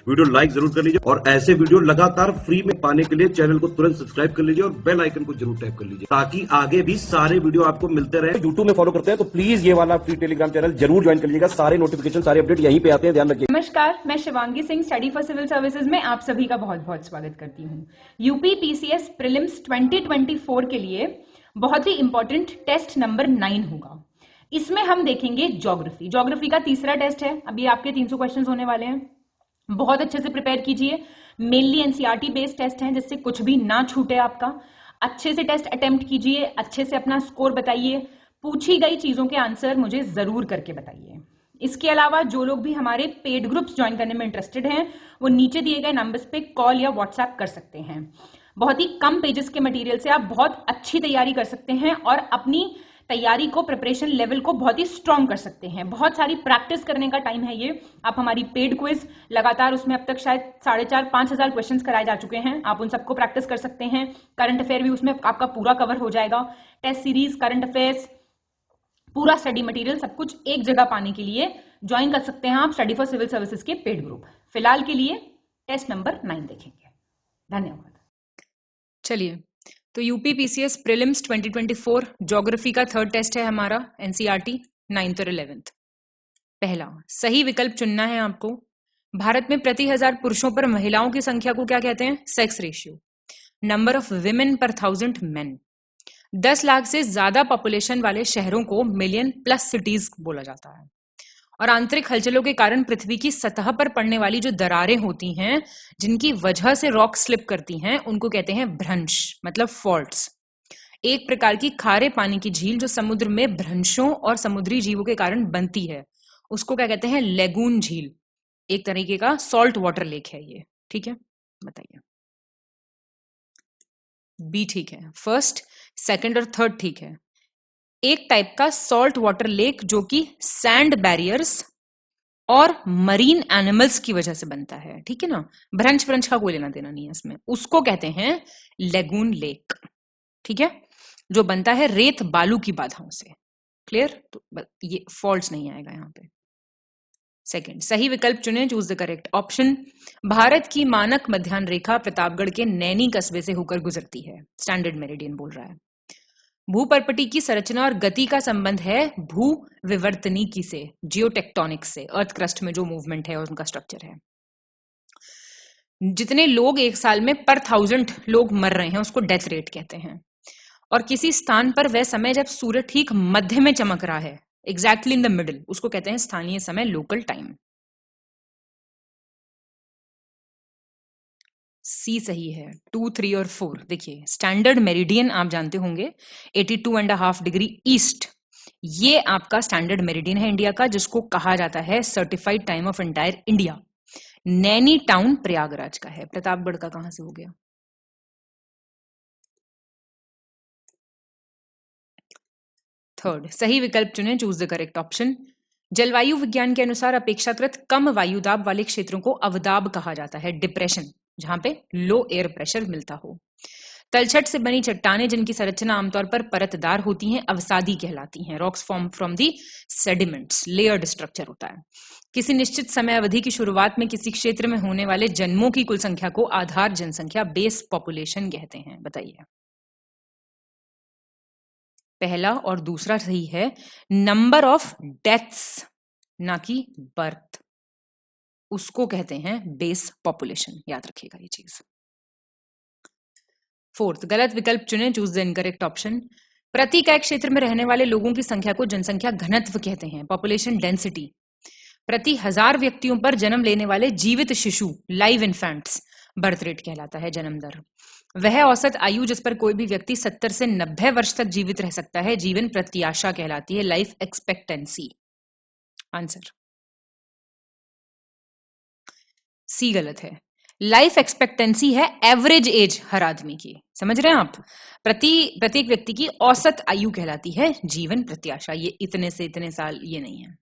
Video like जरूर कर लीजिए और ऐसे वीडियो लगातार फ्री में पाने के लिए चैनल को तुरंत सब्सक्राइब कर लीजिए और बेल आइकन को जरूर टैप कर लीजिए ताकि आगे भी सारे वीडियो आपको मिलते रहे। यूट्यूब में फॉलो करते हैं तो प्लीज ये वाला फ्री टेलीग्राम चैनल जरूर ज्वाइन कर लीजिएगा। सारे नोटिफिकेशन, सारे अपडेट यहीं पे आते हैं, ध्यान रखिए। नमस्कार, मैं Shivangi Singh study for civil services में आप सभी का बहुत बहुत स्वागत करती हूँ। यूपी पीसीएस प्रीलिम्स 2024 के लिए बहुत ही इंपॉर्टेंट टेस्ट नंबर 9 होगा। इसमें हम देखेंगे ज्योग्राफी का तीसरा टेस्ट है। अभी आपके 300 क्वेश्चंस होने वाले हैं। बहुत अच्छे से प्रिपेयर कीजिए। मेनली एनसीईआरटी बेस्ड टेस्ट हैं जिससे कुछ भी ना छूटे आपका। अच्छे से टेस्ट अटेम्प्ट कीजिए, अच्छे से अपना स्कोर बताइए, पूछी गई चीजों के आंसर मुझे जरूर करके बताइए। इसके अलावा जो लोग भी हमारे पेड ग्रुप्स ज्वाइन करने में इंटरेस्टेड हैं वो नीचे दिए गए नंबर्स पे कॉल या व्हाट्सएप कर सकते हैं। बहुत ही कम पेजेस के मटेरियल से आप बहुत अच्छी तैयारी कर सकते हैं और अपनी तैयारी को, प्रिपरेशन लेवल को बहुत ही स्ट्रांग कर सकते हैं। बहुत सारी प्रैक्टिस करने का टाइम है ये। आप हमारी पेड क्विज लगातार, उसमें अब तक शायद 4,500-5,000 क्वेश्चंस कराए जा चुके हैं, आप उन सबको प्रैक्टिस कर सकते हैं। करंट अफेयर भी उसमें आपका पूरा कवर हो जाएगा। टेस्ट सीरीज, करंट अफेयर्स, पूरा स्टडी मटेरियल, सब कुछ एक जगह पाने के लिए ज्वाइन कर सकते हैं आप स्टडी फॉर सिविल सर्विसेज के पेड ग्रुप। फिलहाल के लिए टेस्ट नंबर 9 देखेंगे। धन्यवाद। चलिए, तो यूपी पीसीएस प्रीलिम्स 2024 ज्योग्राफी का थर्ड टेस्ट है हमारा, एनसीईआरटी 9th और 11th। पहला सही विकल्प चुनना है आपको। भारत में प्रति 1000 पुरुषों पर महिलाओं की संख्या को क्या कहते हैं? Sex ratio. Number of women पर 1000 मेन। 10 लाख से ज्यादा पॉपुलेशन वाले शहरों को मिलियन प्लस सिटीज बोला जाता है। और आंतरिक हलचलों के कारण पृथ्वी की सतह पर पड़ने वाली जो दरारें होती हैं, जिनकी वजह से रॉक स्लिप करती हैं, उनको कहते हैं भ्रंश, मतलब फॉल्ट्स। एक प्रकार की खारे पानी की झील जो समुद्र में भ्रंशों और समुद्री जीवों के कारण बनती है, उसको क्या कहते हैं? लेगून झील। एक तरीके का सॉल्ट वाटर लेक है ये। ठीक है, बताइए। बी ठीक है। फर्स्ट, सेकंड और थर्ड ठीक है। एक टाइप का सॉल्ट वाटर लेक जो कि सैंड बैरियर्स और मरीन एनिमल्स की वजह से बनता है। ठीक है ना, भ्रंश भ्रंश का कोई लेना देना नहीं है इसमें। उसको कहते हैं लेगून लेक। ठीक है, जो बनता है रेत बालू की बाधाओं से। क्लियर? तो ये फॉल्ट्स नहीं आएगा यहाँ पे। सेकंड, सही विकल्प चुने, choose the correct option. Bharat की मानक मध्याह्न रेखा प्रतापगढ़ के नैनी कस्बे से होकर गुजरती है। स्टैंडर्ड मेरिडियन बोल रहा है। भूपर्पटी की संरचना और गति का संबंध है भू विवर्तनिकी से, जियोटेक्टोनिक्स से। अर्थ क्रस्ट में जो मूवमेंट है और उनका स्ट्रक्चर है। जितने लोग एक साल में पर 1000 लोग मर रहे हैं उसको डेथ रेट कहते हैं। और किसी स्थान पर वह समय जब सूर्य ठीक मध्य में चमक रहा है, एग्जैक्टली इन द मिडिल, उसको कहते हैं स्थानीय समय, लोकल टाइम। सी सही है। 2, 3 और 4। देखिए, स्टैंडर्ड मेरिडियन आप जानते होंगे 82.5 डिग्री ईस्ट, ये आपका स्टैंडर्ड मेरिडियन है इंडिया का, जिसको कहा जाता है certified time of entire India. Naini town Prayagraj का है। प्रतापगढ़ का कहां से हो गया? थर्ड, सही विकल्प चुने, चूज द करेक्ट ऑप्शन। जलवायु विज्ञान के अनुसार अपेक्षाकृत कम वायुदाब वाले क्षेत्रों को अवदाब कहा जाता है, डिप्रेशन, जहां पे लो एयर प्रेशर मिलता हो। तलछट से बनी चट्टानें जिनकी संरचना आमतौर पर परतदार होती हैं, अवसादी कहलाती हैं। Rocks form from the sediments, layered structure होता है। किसी निश्चित समय अवधि की शुरुआत में किसी क्षेत्र में होने वाले जन्मों की कुल संख्या को आधार जनसंख्या, बेस पॉपुलेशन कहते हैं। बताइए। पहला और दूसरा सही है। नंबर ऑफ डेथ्स, ना कि बर्थ, उसको कहते हैं बेस पॉपुलेशन। याद रखिएगा ये चीज। फोर्थ, गलत विकल्प चुने, चूज द इनकरेक्ट ऑप्शन। प्रति इकाई क्षेत्र में रहने वाले लोगों की संख्या को जनसंख्या घनत्व कहते हैं, पॉपुलेशन डेंसिटी। प्रति 1000 व्यक्तियों पर जन्म लेने वाले जीवित शिशु, लाइव इन्फेंट्स, बर्थ रेट कहलाता है, जन्म दर। वह औसत आयु जिस पर कोई भी व्यक्ति 70 से 90 वर्ष तक जीवित रह सकता है, जीवन प्रत्याशा कहलाती है, लाइफ एक्सपेक्टेंसी। आंसर सी गलत है। लाइफ एक्सपेक्टेंसी है एवरेज एज हर आदमी की। समझ रहे हैं आप? प्रत्येक व्यक्ति की औसत आयु कहलाती है जीवन प्रत्याशा। ये इतने से इतने साल ये नहीं है।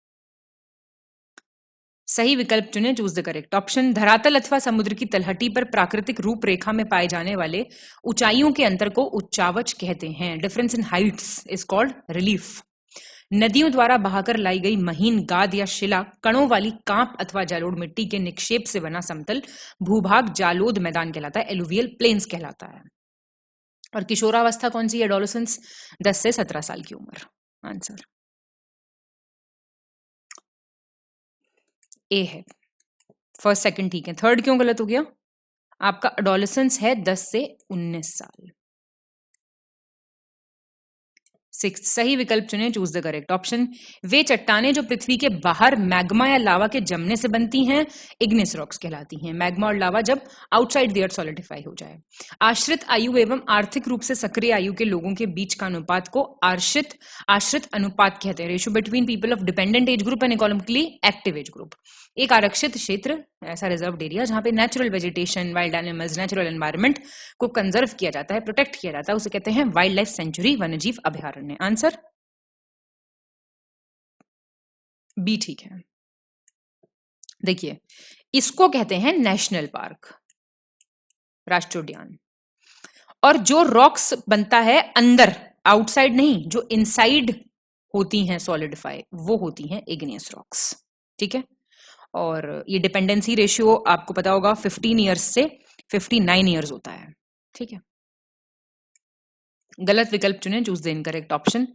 सही विकल्प चुने, चूज द करेक्ट ऑप्शन। धरातल अथवा समुद्र की तलहटी पर प्राकृतिक रूपरेखा में पाए जाने वाले ऊंचाइयों के अंतर को उच्चावच कहते हैं। Difference in Heights is called relief. नदियों द्वारा बहाकर लाई गई महीन गाद या शिला कणों वाली कांप अथवा जलोढ़ मिट्टी के निक्षेप से बना समतल भूभाग जालोद मैदान कहलाता है, एलुवियल प्लेन्स कहलाता है। और किशोरावस्था कौन सी है? एडोलेसेंस, 10 से 17 साल की उम्र। आंसर ए है। फर्स्ट सेकंड ठीक है, थर्ड क्यों गलत हो गया? आपका एडोलेसेंस है 10 से 19 साल। 6 सही विकल्प चुने, चूज द करेक्ट ऑप्शन। वे चट्टानें जो पृथ्वी के बाहर मैग्मा या लावा के जमने से बनती हैं, इग्निस रॉक्स कहलाती हैं। मैग्मा और लावा जब आउटसाइड द अर्थ सॉलिडिफाई हो जाए। आश्रित आयु एवं आर्थिक रूप से सक्रिय आयु के लोगों के बीच का अनुपात को आश्रित अनुपात कहते हैं। Ratio between people of dependent age group and economically active age group. एक आरक्षित क्षेत्र, ऐसा रिजर्व्ड एरिया जहां पे natural vegetation, wild animals, natural environment को कंजर्व किया जाता है, प्रोटेक्ट किया जाता है, उसे कहते हैं वाइल्ड लाइफ सेंचुरी, वन्यजीव अभयारण्य। आंसर बी ठीक है। देखिए, इसको कहते हैं नेशनल पार्क, राष्ट्रीय उद्यान। और जो रॉक्स बनता है अंदर, आउटसाइड नहीं, जो इनसाइड होती हैं सॉलिडिफाई, वो होती हैं इग्नियस रॉक्स। ठीक है। और ये डिपेंडेंसी रेशियो आपको पता होगा 15 ईयर्स से 59 ईयर्स होता है। ठीक है। गलत विकल्प चुने, चूज द इनकरेक्ट ऑप्शन।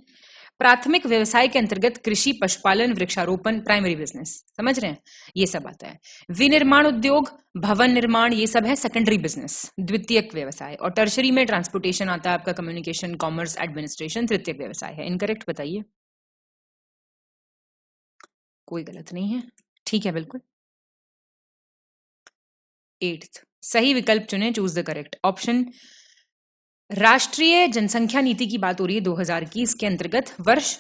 प्राथमिक व्यवसाय के अंतर्गत कृषि, पशुपालन, वृक्षारोपण, प्राइमरी बिजनेस, समझ रहे हैं, ये सब आता है। विनिर्माण उद्योग, भवन निर्माण, ये सब है सेकेंडरी बिजनेस, द्वितीयक व्यवसाय। और टर्शरी में ट्रांसपोर्टेशन आता है आपका, कम्युनिकेशन, कॉमर्स, एडमिनिस्ट्रेशन, तृतीयक व्यवसाय है। इनकरेक्ट बताइए। कोई गलत नहीं है, ठीक है, बिल्कुल। 8th सही विकल्प चुने, चूज द करेक्ट ऑप्शन। राष्ट्रीय जनसंख्या नीति की बात हो रही है 2000 की। इसके अंतर्गत वर्ष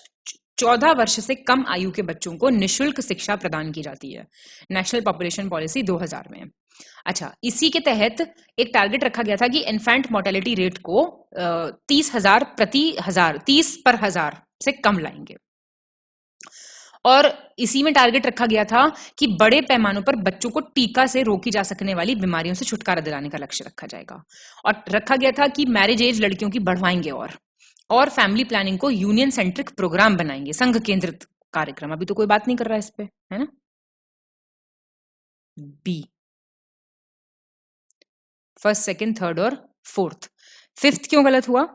14 वर्ष से कम आयु के बच्चों को निशुल्क शिक्षा प्रदान की जाती है, नेशनल पॉपुलेशन पॉलिसी 2000 में। अच्छा, इसी के तहत एक टारगेट रखा गया था कि इन्फेंट मोर्टेलिटी रेट को 30,000 प्रति हजार, 30 पर हजार से कम लाएंगे। और इसी में टारगेट रखा गया था कि बड़े पैमानों पर बच्चों को टीका से रोकी जा सकने वाली बीमारियों से छुटकारा दिलाने का लक्ष्य रखा जाएगा। और रखा गया था कि मैरिज एज लड़कियों की बढ़वाएंगे और फैमिली प्लानिंग को यूनियन सेंट्रिक प्रोग्राम बनाएंगे, संघ केंद्रित कार्यक्रम। अभी तो कोई बात नहीं कर रहा है इस पे, है ना। बी, फर्स्ट, सेकंड, थर्ड और फोर्थ। फिफ्थ क्यों गलत हुआ?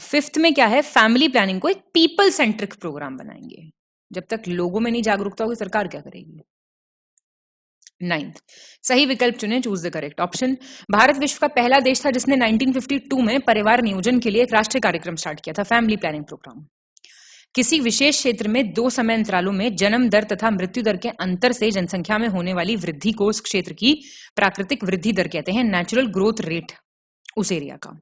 फिफ्थ में क्या है? फैमिली प्लानिंग को एक पीपल सेंट्रिक प्रोग्राम बनाएंगे। जब तक लोगों में नहीं जागरूकता होगी, सरकार क्या करेगी? 9th सही विकल्प चुने, choose the correct option. Bharat विश्व का पहला देश था जिसने 1952 में परिवार नियोजन के लिए एक राष्ट्रीय कार्यक्रम स्टार्ट किया था, फैमिली प्लानिंग प्रोग्राम। किसी विशेष क्षेत्र में 2 समय अंतरालों में जन्म दर तथा मृत्यु दर के अंतर से जनसंख्या में होने वाली वृद्धि को उस क्षेत्र की प्राकृतिक वृद्धि दर कहते हैं, नेचुरल ग्रोथ रेट, उस एरिया का।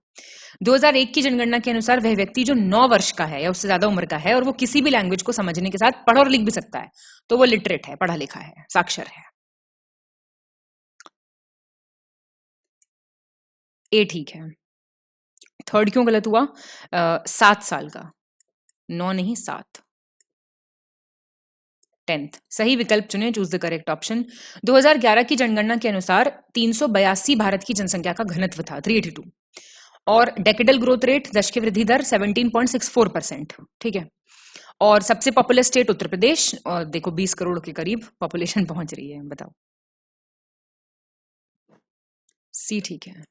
2001 की जनगणना के अनुसार वह व्यक्ति जो 9 वर्ष का है या उससे ज्यादा उम्र का है और वो किसी भी लैंग्वेज को समझने के साथ पढ़ और लिख भी सकता है, तो वो लिटरेट है, पढ़ा लिखा है, साक्षर है। ए ठीक है। थर्ड क्यों गलत हुआ? 7 साल का, 9 नहीं 7। 10th सही विकल्प चुने, चूज द करेक्ट ऑप्शन। 2011 की जनगणना के अनुसार 382 भारत की जनसंख्या का घनत्व था, 382। और डेकेडल ग्रोथ रेट, दशकीय वृद्धि दर 17.64%। ठीक है। और सबसे पॉपुलर स्टेट उत्तर प्रदेश, और देखो 20 करोड़ के करीब पॉपुलेशन पहुंच रही है। बताओ। सी ठीक है,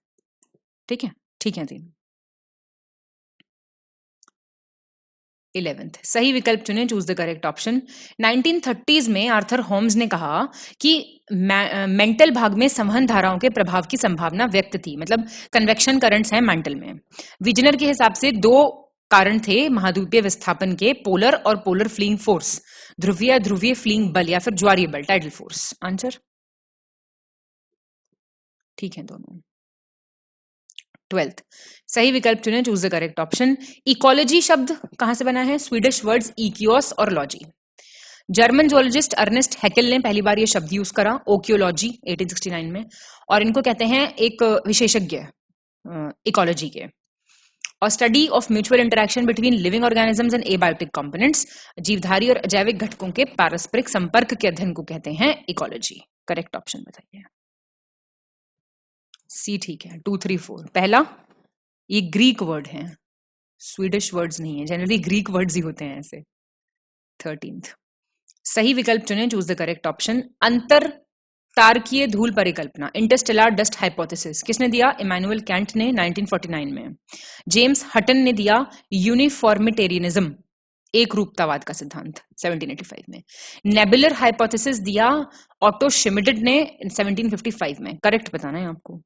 ठीक है, ठीक है। 11th सही विकल्प चुने, choose the correct option. 1930s में आर्थर होम्स ने कहा कि मेंटल भाग में संवहन धाराओं के प्रभाव की संभावना व्यक्त थी, मतलब कन्वेक्शन करंट्स हैं मेंटल में। विजनर के हिसाब से 2 कारण थे महाद्वीपीय विस्थापन के, पोलर और पोलर फ्लीइंग फोर्स, ध्रुवीय फ्लीइंग बल या फिर ज्वारीय बल, टाइडल फोर्स। आंसर ठीक है दोनों। 12th सही विकल्प चुने, choose the correct option. Ecology शब्द कहां से बना है? स्वीडिश वर्ड्स इकियोस और लॉजी। जर्मन जोलॉजिस्ट अर्नेस्ट हैकेल ने पहली बार ये शब्द यूज करा, ओकियोलॉजी, 1869 में। और इनको कहते हैं एक विशेषज्ञ इकोलॉजी के। और study of mutual interaction between living organisms and abiotic components, जीवधारी और जैविक घटकों के पारस्परिक संपर्क के अध्ययन को कहते हैं इकोलॉजी। करेक्ट ऑप्शन बताइए। सी ठीक है, 2, 3, 4। पहला, ये ग्रीक वर्ड है, स्वीडिश वर्ड्स नहीं है, जनरली ग्रीक वर्ड्स ही होते हैं ऐसे। 13th सही विकल्प चुने, चूज द करेक्ट ऑप्शन। अंतर तारकीय धूल परिकल्पना, इंटरस्टेलर डस्ट हाइपोथेसिस, किसने दिया? इमैनुअल कैंट ने 1949 में। जेम्स हटन ने दिया यूनिफॉर्मिटेरियनिज्म, एक रूपतावाद का सिद्धांत, 1785 में। नेबुलर हाइपोथेसिस दिया ऑटो शिमिडिड ने 1755 में। करेक्ट बताना है आपको।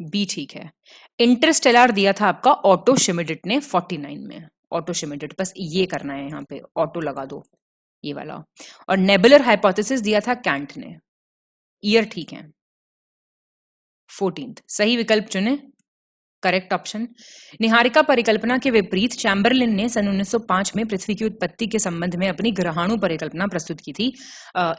बी ठीक है। इंटरस्टेलर दिया था आपका ऑटो शिमिडिड ने 49 में। ऑटो शिमिडिड, बस ये करना है, यहाँ पे ऑटो लगा दो, ये वाला। और नेबुलर हाइपोथेसिस दिया था कैंट ने। ईयर ठीक है, 14th सही विकल्प चुने, करेक्ट ऑप्शन। निहारिका परिकल्पना के विपरीत चैम्बरलिन ने सन 1905 में पृथ्वी की उत्पत्ति के संबंध में अपनी ग्रहाणु परिकल्पना प्रस्तुत की थी।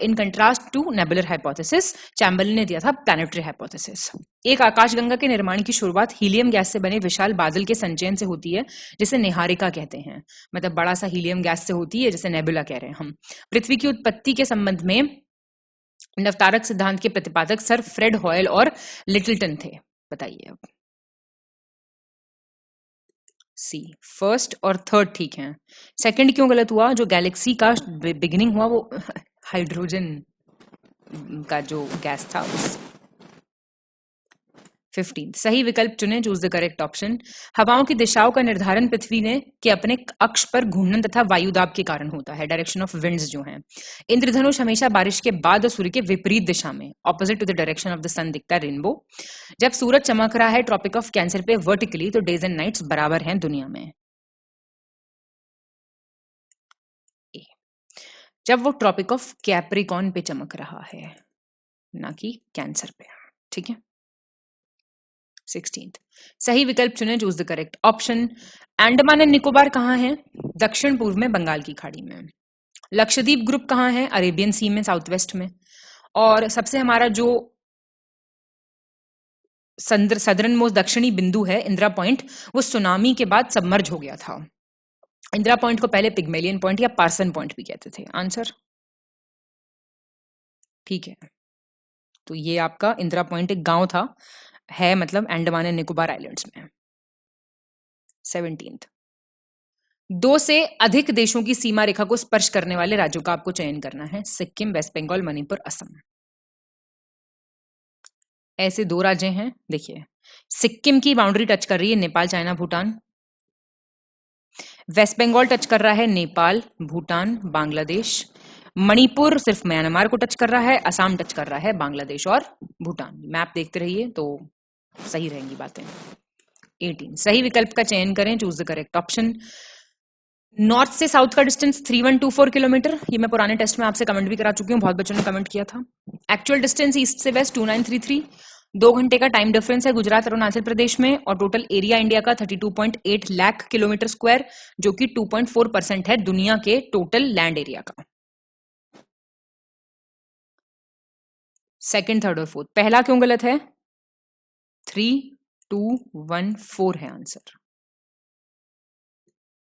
In contrast to nebular hypothesis, Chamberlin ने दिया था प्लैनेटरी हाइपोथेसिस। एक आकाशगंगा के निर्माण की शुरुआत हीलियम गैस से बने विशाल बादल के संचयन से होती है, जिसे निहारिका कहते हैं। मतलब बड़ा सा हीलियम गैस से होती है, जिसे नेबुला कह रहे हैं हम। पृथ्वी की उत्पत्ति के संबंध में नवतारक सिद्धांत के प्रतिपादक सर फ्रेड हॉयल और लिटिलटन थे। बताइए अब। सी, फर्स्ट और थर्ड ठीक है। सेकंड क्यों गलत हुआ? जो गैलेक्सी का बिगिनिंग हुआ वो हाइड्रोजन का जो गैस था उस। 15 सही विकल्प चुने, चूज द करेक्ट ऑप्शन। हवाओं की दिशाओं का निर्धारण पृथ्वी ने के अपने अक्ष पर घूर्णन तथा वायुदाब के कारण होता है, डायरेक्शन ऑफ विंड्स जो हैं। इंद्रधनुष हमेशा बारिश के बाद और सूर्य के विपरीत दिशा में, opposite to the direction of the sun, दिखता है रेनबो। जब सूरज चमक रहा है ट्रॉपिक ऑफ कैंसर पे वर्टिकली, तो डेज एंड नाइट्स बराबर हैं दुनिया में। जब वो ट्रॉपिक ऑफ कैप्रिकॉर्न पे चमक रहा है, ना कि कैंसर पे। ठीक है। 16th सही विकल्प चुने, choose the correct option. Andaman and Nicobar कहाँ है? दक्षिण पूर्व में, बंगाल की खाड़ी में। लक्षद्वीप ग्रुप कहाँ है? अरेबियन सी में, साउथ वेस्ट में। और सबसे हमारा जो सदर्न मोस्ट दक्षिणी बिंदु है, इंदिरा पॉइंट, वो सुनामी के बाद सबमर्ज हो गया था। इंदिरा पॉइंट को पहले पिग्मेलियन पॉइंट या पार्सन पॉइंट भी कहते थे। आंसर ठीक है। तो ये आपका इंदिरा पॉइंट एक गांव था, है मतलब अंडमान एंड निकोबार आइलैंड्स में। 17th 2 से अधिक देशों की सीमा रेखा को स्पर्श करने वाले राज्यों का आपको चयन करना है। सिक्किम, वेस्ट बंगाल, मणिपुर, असम। ऐसे 2 राज्य हैं, देखिए। सिक्किम की बाउंड्री टच कर रही है Nepal, China, Bhutan. West Bengal touch कर रहा है नेपाल, भूटान, बांग्लादेश। मणिपुर सिर्फ म्यांमार को टच कर रहा है। असम टच कर रहा है बांग्लादेश और भूटान। मैप देखते रहिए तो सही रहेंगी बातें। 18 सही विकल्प का चयन करें, choose the correct option. North से साउथ का डिस्टेंस 3124 किलोमीटर। ये मैं पुराने टेस्ट में आपसे कमेंट भी करा चुकी हूँ, बहुत बच्चों ने कमेंट किया था। एक्चुअल डिस्टेंस ईस्ट से वेस्ट 2933। 2 घंटे का टाइम डिफरेंस है गुजरात और अरुणाचल प्रदेश में। और टोटल एरिया इंडिया का 32.8 लाख किलोमीटर स्क्वायर, जो कि 2.4% है दुनिया के टोटल लैंड एरिया का। सेकंड, थर्ड और फोर्थ। पहला क्यों गलत है? 3214 है आंसर।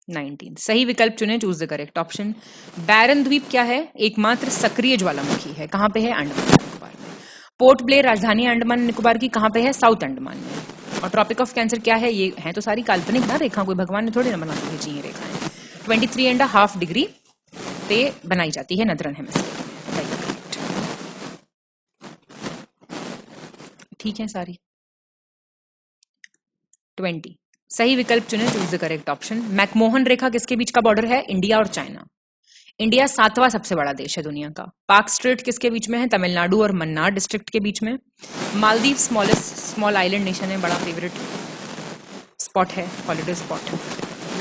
19 सही विकल्प चुने, चूज द करेक्ट ऑप्शन। बैरन द्वीप क्या है? एकमात्र सक्रिय ज्वालामुखी है। कहां पे है? अंडमान निकोबार में। पोर्ट ब्लेयर राजधानी अंडमान निकोबार की कहां पे है? साउथ अंडमान में। और ट्रॉपिक ऑफ कैंसर क्या है? ये है तो सारी काल्पनिक ना रेखा, कोई भगवान ने थोड़ी ना बना के भेजी ये रेखाएं। 23.5 डिग्री पे बनाई जाती है नदरन हेमिस्फीयर में। ठीक है सारी। 20 सही विकल्प चुने, choose the correct option. McMahon रेखा किसके बीच का बॉर्डर है? इंडिया और चाइना। इंडिया 7वां सबसे बड़ा देश है दुनिया का। पार्क स्ट्रेट किसके बीच में है? तमिलनाडु और मन्नार डिस्ट्रिक्ट के बीच में। मालदीव स्मॉल आइलैंड नेशन है, बड़ा फेवरेट स्पॉट है, holiday spot.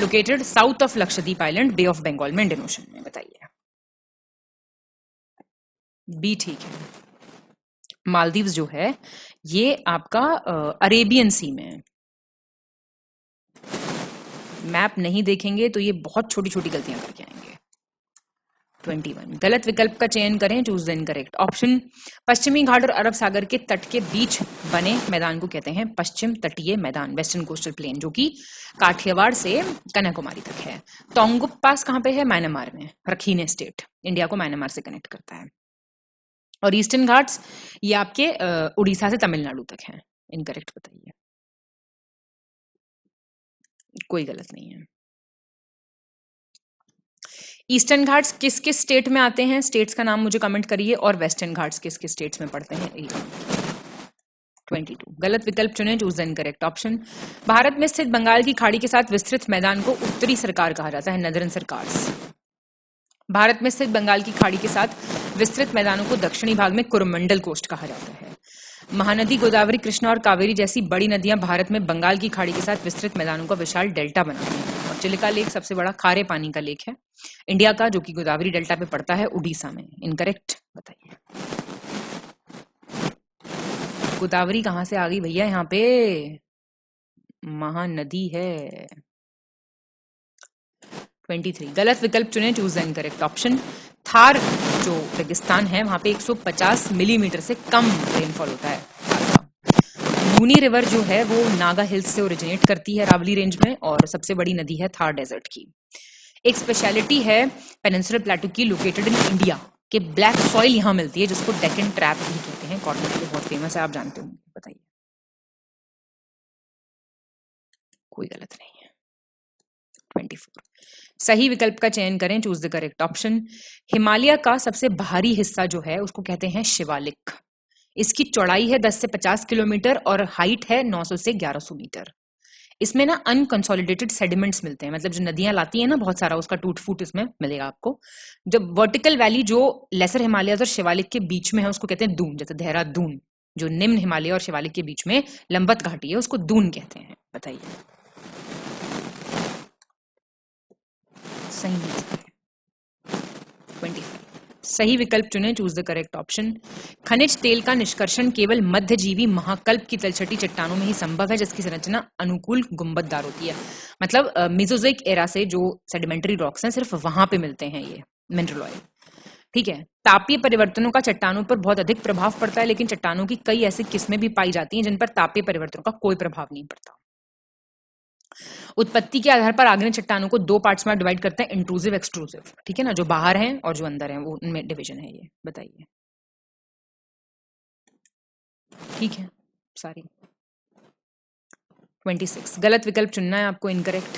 Located south of Lakshadweep island, bay of Bengal में, इंडियन ओशन में। बताइए। बी ठीक है। मालदीव्स जो है ये आपका अरेबियन सी में है। मैप नहीं देखेंगे तो ये बहुत छोटी छोटी गलतियां करके आएंगे। 21 गलत विकल्प का चयन करें, चूज द इनकरेक्ट ऑप्शन। पश्चिमी घाट और अरब सागर के तट के बीच बने मैदान को कहते हैं पश्चिम तटीय मैदान, वेस्टर्न कोस्टल प्लेन, जो कि काठियावाड़ से कन्याकुमारी तक है। तोंगुप पास कहां पे है? म्यांमार में, रखीने स्टेट, इंडिया को म्यांमार से कनेक्ट करता है। और ईस्टर्न घाट्स ये आपके उड़ीसा से तमिलनाडु तक है। इनकरेक्ट बताइए। कोई गलत नहीं है। ईस्टर्न घाट्स किस किस स्टेट में आते हैं, स्टेट्स का नाम मुझे कमेंट करिए, और वेस्टर्न घाट्स किस किस स्टेट्स में पड़ते हैं। 22 गलत विकल्प चुने, choose the incorrect option. Bharat में स्थित बंगाल की खाड़ी के साथ विस्तृत मैदान को उत्तरी सरकार कहा जाता है, नदरन सरकार्स। भारत में स्थित बंगाल की खाड़ी के साथ विस्तृत मैदानों को दक्षिणी भाग में कुरुमंडल कोस्ट कहा जाता है। महानदी गोदावरी, कृष्णा और कावेरी जैसी बड़ी नदियां भारत में बंगाल की खाड़ी के साथ विस्तृत मैदानों का विशाल डेल्टा बनाती हैं। और चिलिका लेक सबसे बड़ा खारे पानी का लेक है इंडिया का, जो कि गोदावरी डेल्टा पे पड़ता है, उड़ीसा में। इनकरेक्ट बताइए। गोदावरी कहां से आ गई भैया, यहाँ पे महानदी है। 23 गलत विकल्प चुने, choose the incorrect option. Thar जो रेगिस्तान है वहां पे 150 मिलीमीटर से कम रेनफॉल होता है। लूनी रिवर जो है वो नागा हिल्स से ओरिजिनेट करती है रावली रेंज में, और सबसे बड़ी नदी है थार डेजर्ट की। एक स्पेशलिटी है पेनिनसुलर प्लेटू की, लोकेटेड इन इंडिया, के ब्लैक सॉइल यहां मिलती है जिसको डेक्कन ट्रैप भी कहते हैं। कॉटन के लिए बहुत फेमस है, आप जानते होंगे। बताइए। कोई गलत नहीं है। 24 सही विकल्प का चयन करें, choose the correct option. Himalaya का सबसे बाहरी हिस्सा जो है उसको कहते हैं शिवालिक। इसकी चौड़ाई है 10 से 50 किलोमीटर और हाइट है 900 से 1100 मीटर। इसमें ना अनकंसोलिडेटेड सेडिमेंट्स मिलते हैं, मतलब जो नदियां लाती है ना बहुत सारा, उसका टूट फूट इसमें मिलेगा आपको। जब वर्टिकल वैली जो लेसर हिमालय और शिवालिक के बीच में है उसको कहते हैं दून, जैसे देहरादून। जो निम्न हिमालय और शिवालिक के बीच में लंबत घाटी है उसको दून कहते हैं। बताइए। सही है। 25 सही विकल्प चुने, चूज द करेक्ट ऑप्शन। खनिज तेल का निष्कर्षण केवल मध्यजीवी महाकल्प की तलछटी चट्टानों में ही संभव है, जिसकी संरचना अनुकूल गुंबददार होती है। मतलब मेसोजोइक एरा से जो सेडिमेंटरी रॉक्स हैं सिर्फ वहां पे मिलते हैं ये मिनरल ऑयल। ठीक है। तापीय परिवर्तनों का चट्टानों पर बहुत अधिक प्रभाव पड़ता है, लेकिन चट्टानों की कई ऐसी किस्में भी पाई जाती हैं जिन पर तापीय परिवर्तनों का कोई प्रभाव नहीं पड़ता। उत्पत्ति के आधार पर आग्नेय चट्टानों को 2 पार्ट्स में डिवाइड करते हैं, इंट्रूसिव एक्सट्रूसिव। ठीक है ना, जो बाहर हैं और जो अंदर हैं, वो उनमें डिवीजन है ये। बताइए। ठीक है सारी। 26 गलत विकल्प चुनना है आपको, इनकरेक्ट।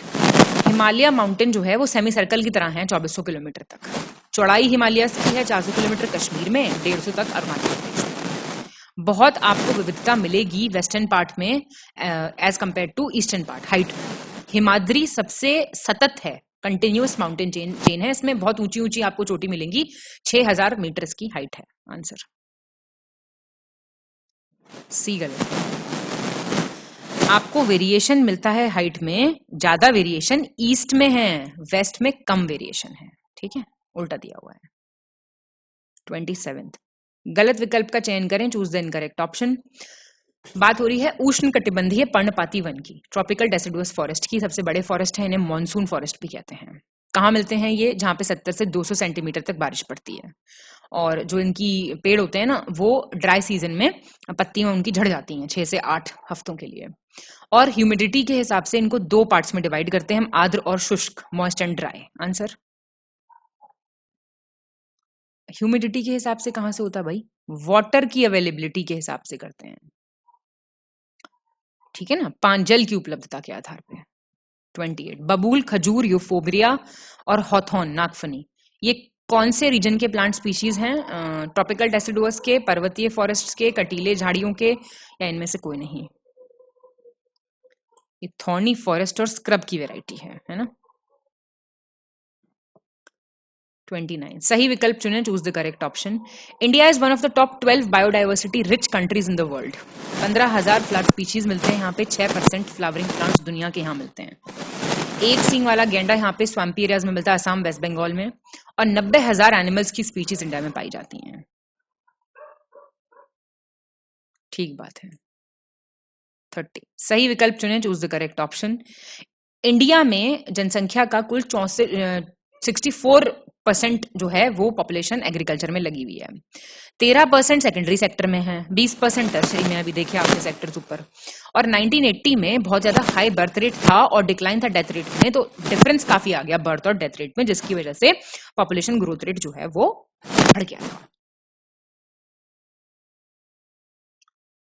हिमालय माउंटेन जो है वो सेमी सर्कल की तरह है 2400 किलोमीटर तक। चौड़ाई हिमालय की है 400 किलोमीटर कश्मीर में, 150 तक अरुणाचल प्रदेश में। बहुत आपको विविधता मिलेगी वेस्टर्न पार्ट में as compare to eastern part height में। हिमाद्री सबसे सतत है, कंटिन्यूअस माउंटेन चेन है, इसमें बहुत ऊंची ऊंची आपको चोटी मिलेंगी, 6000 मीटर की हाइट है। आंसर सी गलत। आपको वेरिएशन मिलता है हाइट में, ज्यादा वेरिएशन ईस्ट में है, वेस्ट में कम वेरिएशन है। ठीक है, उल्टा दिया हुआ है। 27 गलत विकल्प का चयन करें, चूज द इनकरेक्ट ऑप्शन। बात हो रही है उष्ण कटिबंधीय पर्णपाती वन की, ट्रॉपिकल डेसिडुअस फॉरेस्ट की। सबसे बड़े फॉरेस्ट है, इन्हें मॉनसून फॉरेस्ट भी कहते हैं। कहाँ मिलते हैं ये? जहां पे 70 से 200 सेंटीमीटर तक बारिश पड़ती है, और जो इनकी पेड़ होते हैं ना वो ड्राई सीजन में पत्तियां उनकी झड़ जाती हैं 6 से 8 हफ्तों के लिए। और ह्यूमिडिटी के हिसाब से इनको 2 पार्ट्स में डिवाइड करते हैं हम, आर्द्र और शुष्क, moist and dry. Answer humidity के हिसाब से कहां से होता है भाई? वाटर की अवेलेबिलिटी के हिसाब से करते हैं। ठीक है ना, जल की उपलब्धता के आधार पे। 28 बबूल, खजूर, यूफोबिया और हॉथॉर्न, नागफनी, ये कौन से रीजन के प्लांट स्पीशीज हैं? ट्रॉपिकल डेसिडुअस के, पर्वतीय फॉरेस्ट के, कटीले झाड़ियों के, या इनमें से कोई नहीं? ये थॉर्नी फॉरेस्ट और स्क्रब की वैरायटी है ना। 29 सही विकल्प चुनें, choose the correct option. India is one of the top 12 biodiversity rich countries in the world. 15,000 flower species मिलते हैं यहाँ पे, 6% फ्लावरिंग प्लांट्स दुनिया के यहाँ मिलते हैं। एक सींग वाला गेंडा यहाँ पे स्वाम्पी एरियाज में मिलता है, असम, वेस्ट बंगाल में। और 90,000 एनिमल्स की स्पीशीज इंडिया में पाई जाती हैं। ठीक बात है। 30 सही विकल्प चुनें, choose the correct option. India में जनसंख्या का कुल 64% जो है वो पॉपुलेशन एग्रीकल्चर में लगी हुई है। 13% सेकेंडरी सेक्टर में है, 20% टर्सरी में, अभी देखिए आपके सेक्टर्स ऊपर। और 1980 में बहुत ज्यादा हाई बर्थ रेट था और डिक्लाइन था डेथ रेट में, तो डिफरेंस काफी आ गया बर्थ और डेथ रेट में, जिसकी वजह से पॉपुलेशन ग्रोथ रेट जो है वो बढ़ गया था।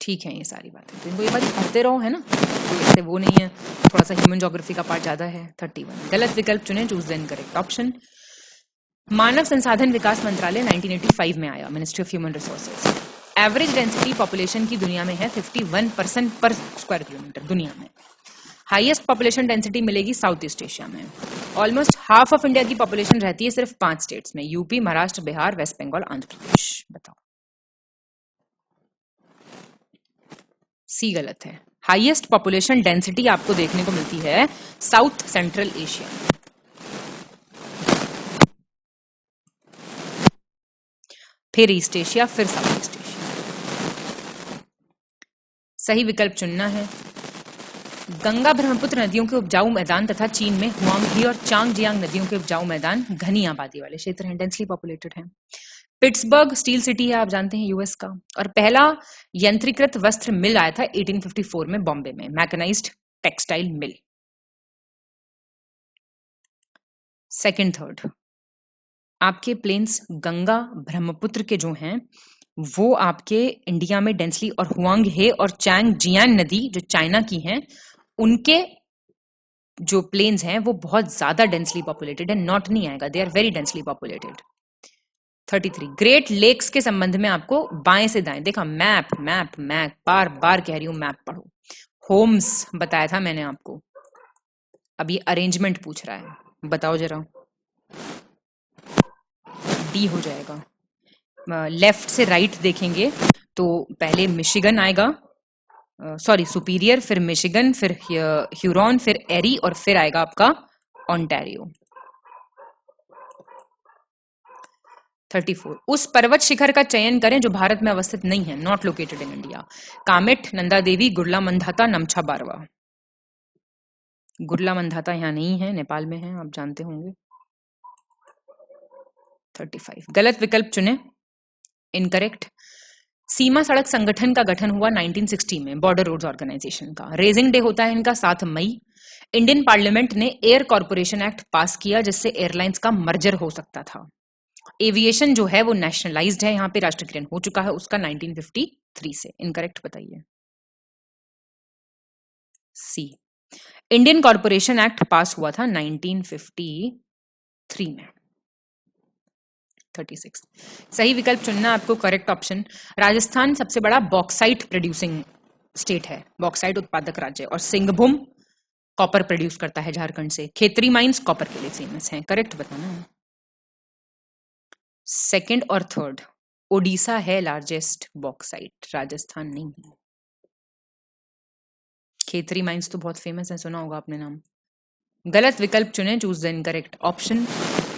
ठीक है, ये सारी बातें तो इनको एक बार पढ़ते रहो, है ना, कोई ऐसे वो नहीं है, थोड़ा सा ह्यूमन ज्योग्राफी का पार्ट ज्यादा है। 31 गलत विकल्प चुने, चूज द इनकरेक्ट ऑप्शन। मानव संसाधन विकास मंत्रालय 1985 में आया, ministry of human resources. Average density population की दुनिया में है 51% पर स्क्वायर किलोमीटर दुनिया में। हाईएस्ट पॉपुलेशन डेंसिटी मिलेगी साउथ ईस्ट एशिया में। ऑलमोस्ट हाफ ऑफ इंडिया की पॉपुलेशन रहती है सिर्फ 5 स्टेट्स में, यूपी, महाराष्ट्र, बिहार, वेस्ट बंगाल, आंध्र प्रदेश। बताओ, सी गलत है। हाईएस्ट पॉपुलेशन डेंसिटी आपको देखने को मिलती है साउथ सेंट्रल एशिया में। फिर ईस्ट एशिया, फिर साउथ ईस्ट एशिया। सही विकल्प चुनना है। गंगा ब्रह्मपुत्र नदियों के उपजाऊ मैदान तथा चीन में हुआंगही और चांगजियांग नदियों के उपजाऊ मैदान घनी आबादी वाले क्षेत्र हैं, डेंसली पॉपुलेटेड हैं। पिट्सबर्ग स्टील सिटी है, आप जानते हैं, यूएस का। और पहला यंत्रीकृत वस्त्र मिल आया था 1854 में बॉम्बे में, mechanised textile mill. Second third, आपके प्लेन्स गंगा ब्रह्मपुत्र के जो हैं वो आपके इंडिया में डेंसली, और हुआंगहे और चांगजियांग नदी जो चाइना की हैं उनके जो प्लेन्स हैं वो बहुत ज्यादा डेंसली पॉपुलेटेड है। नॉट नहीं आएगा, they are very densely populated. 33, great lakes के संबंध में आपको बाएं से दाएं देखा, मैप मैप मैप, बार बार कह रही हूं मैप पढ़ो। होम्स बताया था मैंने आपको, अब ये अरेंजमेंट पूछ रहा है, बताओ जरा। डी हो जाएगा। लेफ्ट से राइट देखेंगे तो पहले मिशिगन आएगा, सॉरी सुपीरियर, फिर मिशिगन, फिर ह्यूरॉन, फिर एरी, और फिर आएगा आपका ओंटारियो। 34, उस पर्वत शिखर का चयन करें जो भारत में अवस्थित नहीं है, not located in India. Kamet, Nanda Devi, Gurla Mandhata, Namcha Barwa. Gurla Mandhata यहाँ नहीं है, नेपाल में है, आप जानते होंगे। 35, गलत विकल्प चुने, इनकरेक्ट। सीमा सड़क संगठन का गठन हुआ 1960 में, बॉर्डर रोड्स ऑर्गेनाइजेशन का। रेजिंग डे होता है इनका 7 मई। इंडियन पार्लियामेंट ने एयर कॉर्पोरेशन एक्ट पास किया जिससे एयरलाइंस का मर्जर हो सकता था। एविएशन जो है वो नेशनलाइज्ड है, यहाँ पे राष्ट्रीयकरण हो चुका है उसका 1953 से। इनकरेक्ट बताइए। सी, इंडियन कॉर्पोरेशन एक्ट पास हुआ था 1953 में। 36, सही विकल्प चुनना आपको, करेक्ट ऑप्शन। राजस्थान सबसे बड़ा बॉक्साइट प्रोड्यूसिंग स्टेट है, बॉक्साइट उत्पादक राज्य, और सिंहभूम कॉपर प्रोड्यूस करता है झारखंड से। खेतरी माइंस कॉपर के लिए फेमस हैं, करेक्ट बताना है। सेकंड और थर्ड, ओडिशा है लार्जेस्ट बॉक्साइट, राजस्थान नहीं है। खेतरी माइंस तो बहुत फेमस है, सुना होगा आपने नाम। गलत विकल्प चुने, choose the incorrect option.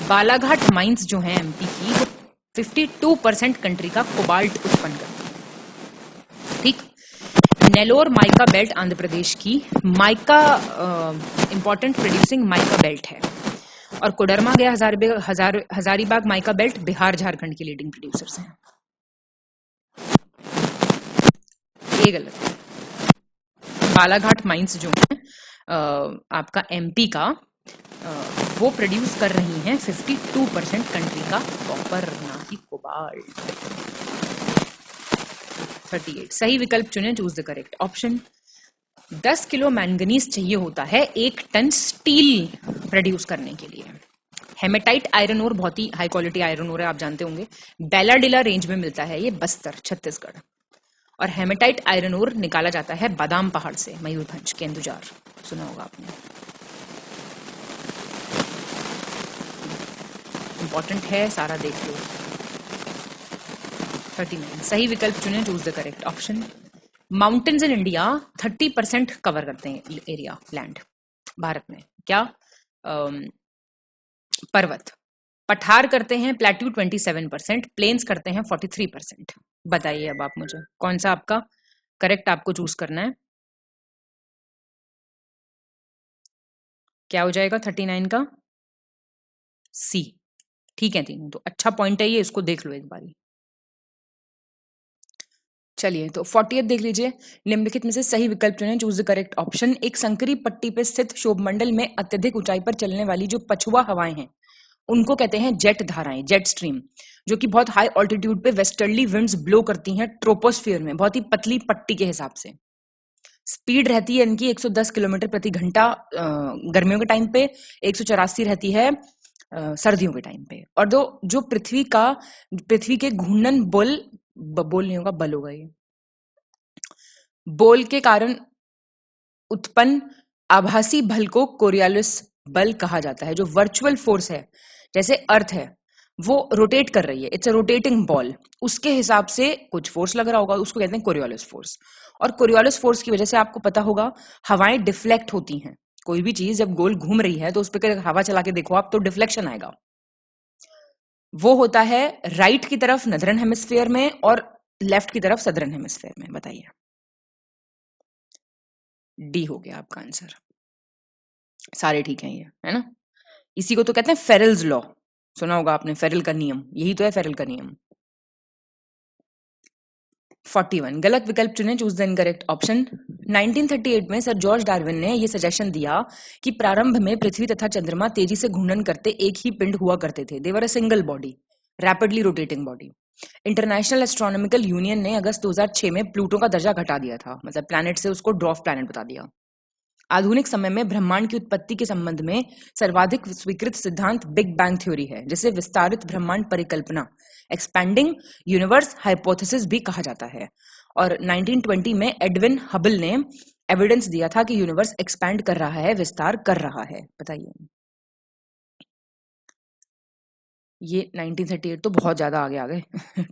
Balaghat mines जो है एमपी की, वो 52% कंट्री का कोबाल्ट उत्पन्न करती है। ठीक। नेलोर माइका बेल्ट आंध्र प्रदेश की mica important producing mica belt है, और कोडरमा गया हजारीबाग माइका बेल्ट बिहार झारखंड के लीडिंग प्रोड्यूसर्स हैं। ये गलत है। बालाघाट माइंस जो है आपका एमपी का, वो प्रोड्यूस कर रही हैं 52% कंट्री का कॉपर, ना कि कोबाल्ट। 38, सही विकल्प चुने, choose the correct option. 10 kilo manganese चाहिए होता है 1 टन स्टील प्रोड्यूस करने के लिए। हेमेटाइट आयरन ओर बहुत ही हाई क्वालिटी आयरन ओर है, आप जानते होंगे। बेलाडिला रेंज में मिलता है ये, बस्तर छत्तीसगढ़। और हेमेटाइट आयरन ओर निकाला जाता है बादाम पहाड़ से, मयूरभंज केंदुजार, सुना होगा आपने। इंपॉर्टेंट है, सारा देख लो। 39, सही विकल्प चुने, choose the correct option. Mountains in India 30% cover करते हैं एरिया, लैंड भारत में। क्या? पर्वत। पठार करते हैं, प्लेट्यू 27%, प्लेन्स करते हैं 43%। बताइए अब आप मुझे कौन सा आपका करेक्ट आपको चूज करना है। क्या हो जाएगा 39 का? सी। ठीक है तीनों, तो अच्छा पॉइंट है ये, इसको देख लो एक बारी। चलिए तो 40th देख लीजिए। निम्नलिखित में से सही विकल्प चुनें, चूज द करेक्ट ऑप्शन। एक संकरी पट्टी पर स्थित शोभमंडल में अत्यधिक ऊंचाई पर चलने वाली जो पछुआ हवाएं हैं उनको कहते हैं जेट धाराएं, जेट स्ट्रीम, जो कि बहुत हाई ऑल्टीट्यूड पे वेस्टर्ली विंड्स ब्लो करती हैं ट्रोपोस्फियर में, बहुत ही पतली पट्टी के हिसाब से। स्पीड रहती है इनकी 110 किलोमीटर प्रति घंटा गर्मियों के टाइम पे, 184 रहती है सर्दियों के टाइम पे। और जो पृथ्वी के घूर्णन बोल नहीं होगा, बल होगा ये, बोल के कारण उत्पन्न आभासी बल को कोरियोलिस बल कहा जाता है। जो वर्चुअल फोर्स है, जैसे अर्थ है वो रोटेट कर रही है, इट्स अ रोटेटिंग बॉल, उसके हिसाब से कुछ फोर्स लग रहा होगा, उसको कहते हैं कोरियोलिस फोर्स। और कोरियोलिस फोर्स की वजह से आपको पता होगा हवाएं डिफ्लेक्ट होती हैं। कोई भी चीज जब गोल घूम रही है तो उस पर हवा चला के देखो आप, तो डिफ्लेक्शन आएगा। वो होता है राइट की तरफ नदरन हेमिस्फेयर में और लेफ्ट की तरफ सदरन हेमिस्फेयर में। बताइए, डी हो गया आपका आंसर। सारे ठीक हैं ये, है ना। इसी को तो कहते हैं फेरल्स लॉ, सुना होगा आपने, फेरल का नियम, यही तो है फेरल का नियम। 41 गलत विकल्प चुने, चूज द इनकरेक्ट ऑप्शन। 1938 में सर जॉर्ज डार्विन ने यह सजेशन दिया कि प्रारंभ में पृथ्वी तथा चंद्रमा तेजी से घूर्णन करते एक ही पिंड हुआ करते थे, they were a single body, rapidly rotating body. International Astronomical Union ने अगस्त 2006 में प्लूटो का दर्जा घटा दिया था, मतलब प्लैनेट से उसको ड्वार्फ प्लैनेट बता दिया। आधुनिक समय में ब्रह्मांड की उत्पत्ति के संबंध में सर्वाधिक स्वीकृत सिद्धांत बिग बैंग थ्योरी है, जिसे विस्तारित ब्रह्मांड परिकल्पना, एक्सपैंडिंग यूनिवर्स हाइपोथेसिस भी कहा जाता है। और 1920 में एडविन हबल ने एविडेंस दिया था कि यूनिवर्स एक्सपैंड कर रहा है, विस्तार कर रहा है। बताइए, ये 1938 तो बहुत ज्यादा आगे आ गए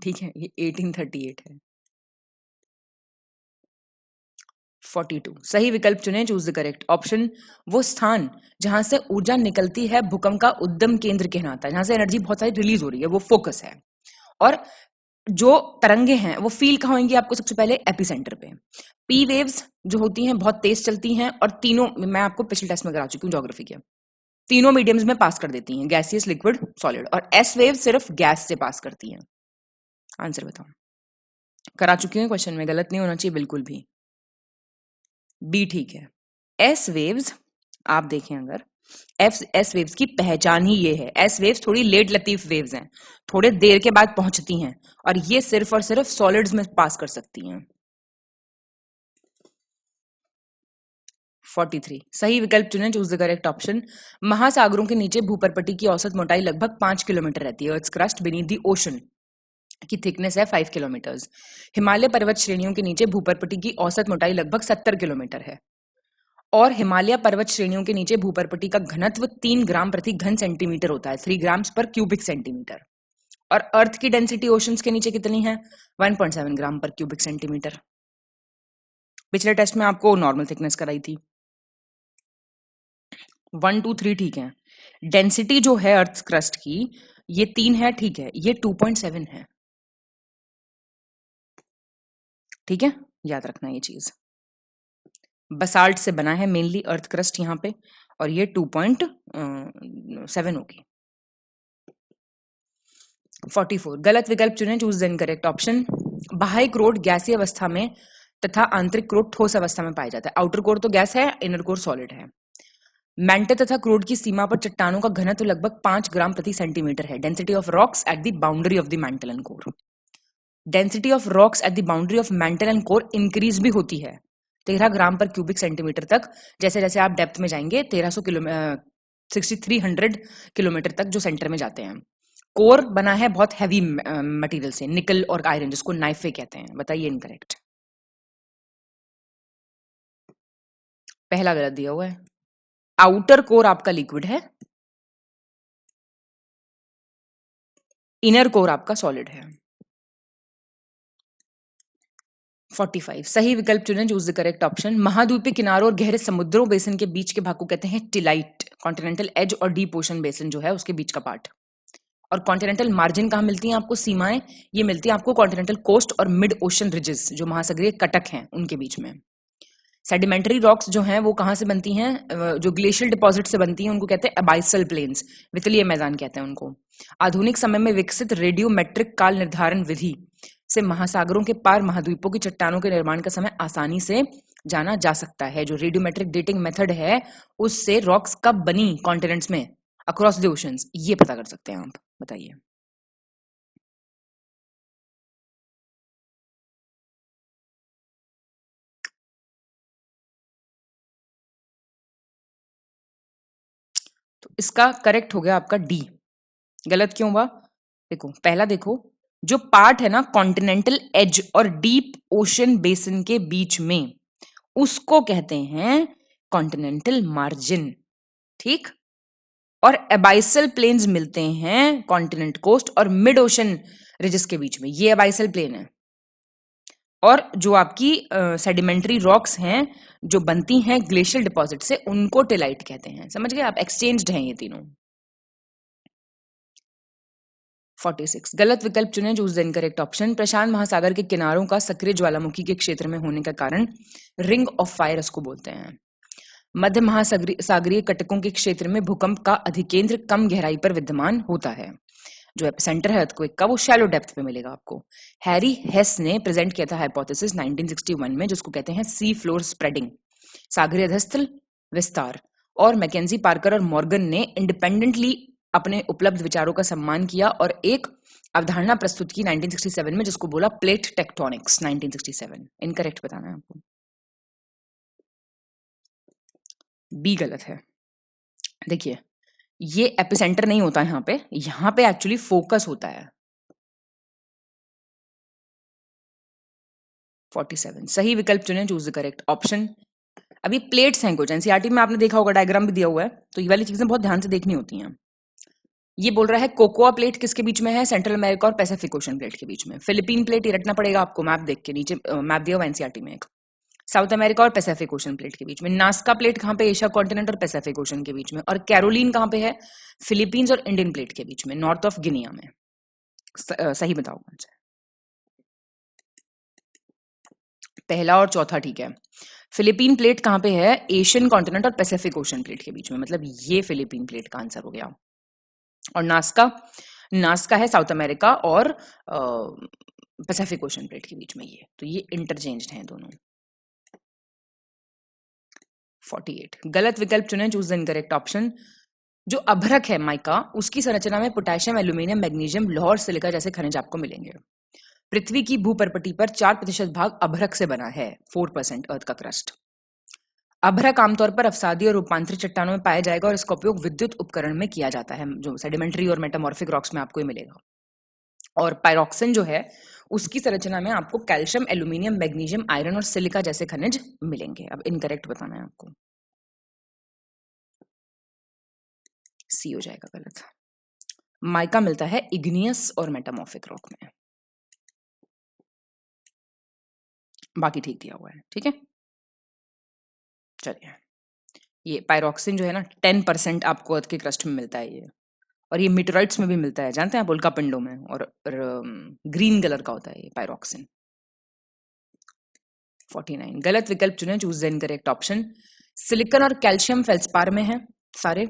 ठीक है, ये 1838 है। 42 सही विकल्प चुने, चूज द करेक्ट ऑप्शन। वो स्थान जहां से ऊर्जा निकलती है भूकंप का उद्गम केंद्र कहलाता है, जहां से एनर्जी बहुत सारी रिलीज हो रही है, वो फोकस है। और जो तरंगे हैं वो फील कहाँ होंगी आपको, सबसे पहले एपिसेंटर पे। पी वेव्स जो होती हैं बहुत तेज चलती हैं, और तीनों मैं आपको पिछले टेस्ट में करा चुकी हूँ ज्योग्राफी के, तीनों मीडियम्स में पास कर देती हैं, गैसियस, लिक्विड, सॉलिड। और एस वेव सिर्फ गैस से पास करती हैं। आंसर बताओ। करा चुकी हूँ, क्वेश्चन में गलत नहीं होना चाहिए बिल्कुल भी। बी ठीक है। एस वेव्स आप देखें, अगर एस वेव्स की पहचान ही ये है, एस वेव्स थोड़ी लेट लतीफ वेव्स हैं, थोड़े देर के बाद पहुंचती हैं, और ये सिर्फ और सिर्फ सॉलिड्स में पास कर सकती हैं। 43 सही विकल्प चुने, चूज द करेक्ट ऑप्शन। महासागरों के नीचे भूपर्पटी की औसत मोटाई लगभग 5 किलोमीटर रहती है। It's crust beneath the ocean की थिकनेस है 5 किलोमीटर्स। हिमालय पर्वत श्रेणियों के नीचे भूपर्पटी की औसत मोटाई लगभग 70 किलोमीटर है। और हिमालय पर्वत श्रेणियों के नीचे भूपर्पटी का घनत्व 3 ग्राम प्रति घन सेंटीमीटर होता है, 3 ग्राम्स पर क्यूबिक सेंटीमीटर। और अर्थ की डेंसिटी ओशंस के नीचे कितनी है, 1.7 ग्राम पर क्यूबिक सेंटीमीटर। पिछले टेस्ट में आपको नॉर्मल थिकनेस कराई थी। 1 2 3 ठीक है। डेंसिटी जो है अर्थ क्रस्ट की, ये 3 है, ठीक है, ये 2.7 है। ठीक है, याद रखना ये चीज। बसाल्ट से बना है मेनली अर्थ क्रस्ट यहाँ पे, और ये 2.7 होगी। 44 गलत विकल्प चुने, चूज द इनकरेक्ट ऑप्शन। बाह्य क्रोड गैसीय अवस्था में तथा आंतरिक क्रोड ठोस अवस्था में पाया जाता है। आउटर कोर तो गैस है, इनर कोर सॉलिड है। मैंटल तथा क्रोड की सीमा पर चट्टानों का घनत्व लगभग 5 ग्राम प्रति सेंटीमीटर है। Density of rocks at the boundary of the mantle and core. Density of rocks at the boundary of mantle and core increase भी होती है 13 ग्राम पर क्यूबिक सेंटीमीटर तक, जैसे जैसे आप डेप्थ में जाएंगे 6300 किलोमीटर तक जो सेंटर में जाते हैं। कोर बना है बहुत हैवी मटेरियल से, निकल और आयरन, जिसको नाइफे कहते हैं। बताइए इनकरेक्ट। पहला गलत दिया हुआ है। आउटर कोर आपका लिक्विड है, इनर कोर आपका सॉलिड है। 45 सही विकल्प चुनें, चूज द करेक्ट ऑप्शन। महाद्वीपीय किनारों और गहरे समुद्रों बेसिन के बीच के भाग को कहते हैं टिलाइट। कॉन्टिनेंटल एज और डीप ओशन बेसिन जो है उसके बीच का पार्ट। और कॉन्टिनेंटल मार्जिन कहाँ मिलती हैं आपको, सीमाएं ये मिलती है आपको कॉन्टिनेंटल कोस्ट और मिड ओशन रिजेस, जो महासागरीय कटक हैं उनके बीच में। सेडिमेंटरी रॉक्स जो हैं वो कहाँ से बनती हैं, जो ग्लेशियल डिपॉजिट से बनती हैं उनको कहते हैं अबाइसल प्लेन्स, वितलीय मैदान कहते हैं उनको। आधुनिक समय में विकसित रेडियोमेट्रिक काल निर्धारण विधि से महासागरों के पार महाद्वीपों की चट्टानों के निर्माण का समय आसानी से जाना जा सकता है। जो रेडियोमेट्रिक डेटिंग मेथड है उससे रॉक्स कब बनी कॉन्टिनेंट्स में अक्रॉस द ओशंस, ये पता कर सकते हैं आप। बताइए। तो इसका करेक्ट हो गया आपका डी। गलत क्यों हुआ? देखो पहला देखो, जो पार्ट है ना कॉन्टिनेंटल एज और डीप ओशन बेसिन के बीच में, उसको कहते हैं कॉन्टिनेंटल मार्जिन, ठीक। और एबाइसल प्लेन्स मिलते हैं कॉन्टिनेंट कोस्ट और मिड ओशन रिजेस के बीच में, ये एबाइसल प्लेन है। और जो आपकी सेडिमेंट्री रॉक्स हैं जो बनती हैं ग्लेशियल डिपॉजिट से, उनको टेलाइट कहते हैं। समझ गए आप? एक्सचेंज्ड हैं ये तीनों। 46 गलत विकल्प चुने, चूज द इनकरेक्ट ऑप्शन। प्रशांत महासागर के किनारों का सक्रिय ज्वालामुखी के क्षेत्र में होने का कारण रिंग ऑफ फायर इसको बोलते हैं। मध्य महासागरीय कटकों के क्षेत्र में भूकंप का अधिकेंद्र कम गहराई पर विद्यमान होता है। जो एपिसेंटर है अर्थक्वेक का वो शैलो डेप्थ पे मिलेगा आपको। हैरी हेस ने प्रेजेंट किया था हाइपोथेसिस 1961 में, जिसको कहते हैं सी फ्लोर स्प्रेडिंग, सागरीय अधस्थल विस्तार। और मैकेंजी, पार्कर और मॉर्गन ने इंडिपेंडेंटली अपने उपलब्ध विचारों का सम्मान किया और एक अवधारणा प्रस्तुत की 1967 में, जिसको बोला प्लेट टेक्टोनिक्स। 1967 इनकरेक्ट बताना है आपको। बी गलत है। देखिए ये एपिसेंटर नहीं होता यहाँ पे एक्चुअली फोकस होता है। 47 सही विकल्प चुने, चूज द करेक्ट ऑप्शन। अभी प्लेट्स हैं कुछ, एनसीईआरटी में आपने देखा होगा, डायग्राम भी दिया हुआ है, तो ये वाली चीजें बहुत ध्यान से देखनी होती हैं। ये बोल रहा है कोकोआ प्लेट किसके बीच में है? सेंट्रल अमेरिका और पैसिफिक ओशन प्लेट के बीच में। फिलीपीन प्लेट, ये रटना पड़ेगा आपको मैप देख के, नीचे मैप दिया हुआ एनसीईआरटी में एक। साउथ अमेरिका और पैसिफिक ओशन प्लेट के बीच में। नास्का प्लेट कहाँ पे? एशिया कॉन्टिनेंट और पैसिफिक ओशन के बीच में। और कैरोलिन कहाँ पे है? फिलीपींस और इंडियन प्लेट के बीच में, नॉर्थ ऑफ गिनिया में। सही बताओ कौन सा? पहला और चौथा ठीक है। फिलीपीन प्लेट कहाँ पे है? एशियन कॉन्टिनेंट और पैसिफिक ओशन प्लेट के बीच में, मतलब ये फिलीपीन प्लेट का आंसर हो गया। और नास्का है साउथ अमेरिका और पैसिफिक ओशन प्लेट के बीच में, ये इंटरचेंज्ड हैं दोनों। 48 गलत विकल्प चुने, चूज द इनकरेक्ट ऑप्शन। जो अभ्रक है माइका, उसकी संरचना में पोटेशियम, एल्यूमिनियम, मैग्नीशियम, लौह और सिलिका जैसे खनिज आपको मिलेंगे। पृथ्वी की भूपर्पटी पर 4% भाग अभ्रक से बना है, 4% अर्थ का क्रस्ट। अभ्रक आमतौर पर अवसादी और रूपांतरित चट्टानों में पाया जाएगा और इसका उपयोग विद्युत उपकरण में किया जाता है, जो सेडिमेंट्री और मेटामॉर्फिक रॉक्स में आपको ही मिलेगा। और पायरोक्सिन जो है उसकी संरचना में आपको कैल्शियम, एल्यूमिनियम, मैग्नीशियम, आयरन और सिलिका जैसे खनिज मिलेंगे। अब इनकरेक्ट बताना है आपको। सी हो जाएगा गलत। माइका मिलता है इग्नियस और मेटामॉर्फिक रॉक में। बाकी ठीक दिया हुआ है, ठीक है। चलिए, ये पायरोक्सिन जो है ना 10% आपको अर्थ के क्रस्ट में मिलता है ये, और ये मीटराइट्स में भी मिलता है, जानते हैं आप, उल्का पिंडों में। और ग्रीन कलर का होता है ये पायरोक्सिन। 49 गलत विकल्प चुने, choose the incorrect option. Silicon और कैल्शियम फेल्सपार में है सारे।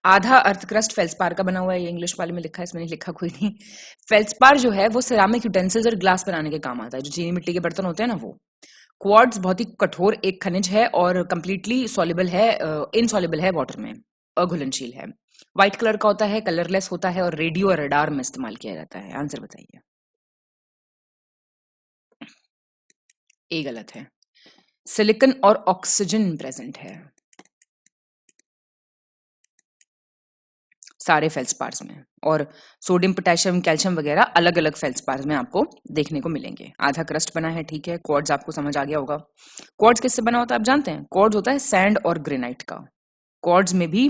आधा अर्थ क्रस्ट फेल्सपार का बना हुआ है, ये इंग्लिश वाले में लिखा है, इसमें नहीं लिखा कोई नहीं। फेल्सपार जो है वो सिरामिक यूटेंसिल्स और ग्लास बनाने के काम आता है, जो चीनी मिट्टी के बर्तन होते हैं ना वो। क्वार्ट्ज बहुत ही कठोर एक खनिज है और कंप्लीटली सॉल्युबल है, इनसॉल्युबल है वाटर में, अघुलनशील है। व्हाइट कलर का होता है, कलरलेस होता है और रेडियो और रडार में इस्तेमाल किया जाता है। आंसर बताइए। ए गलत है। सिलिकॉन और ऑक्सीजन प्रेजेंट है सारे फेल्सपार्स में, और सोडियम, पोटेशियम, कैल्शियम वगैरह अलग अलग फेल्सपार्स में आपको देखने को मिलेंगे। आधा क्रस्ट बना है, ठीक है। क्वार्ट्ज आपको समझ आ गया होगा। क्वार्ट्ज किससे बना होता है आप जानते हैं? क्वार्ट्ज होता है सैंड और ग्रेनाइट का। क्वार्ट्ज में भी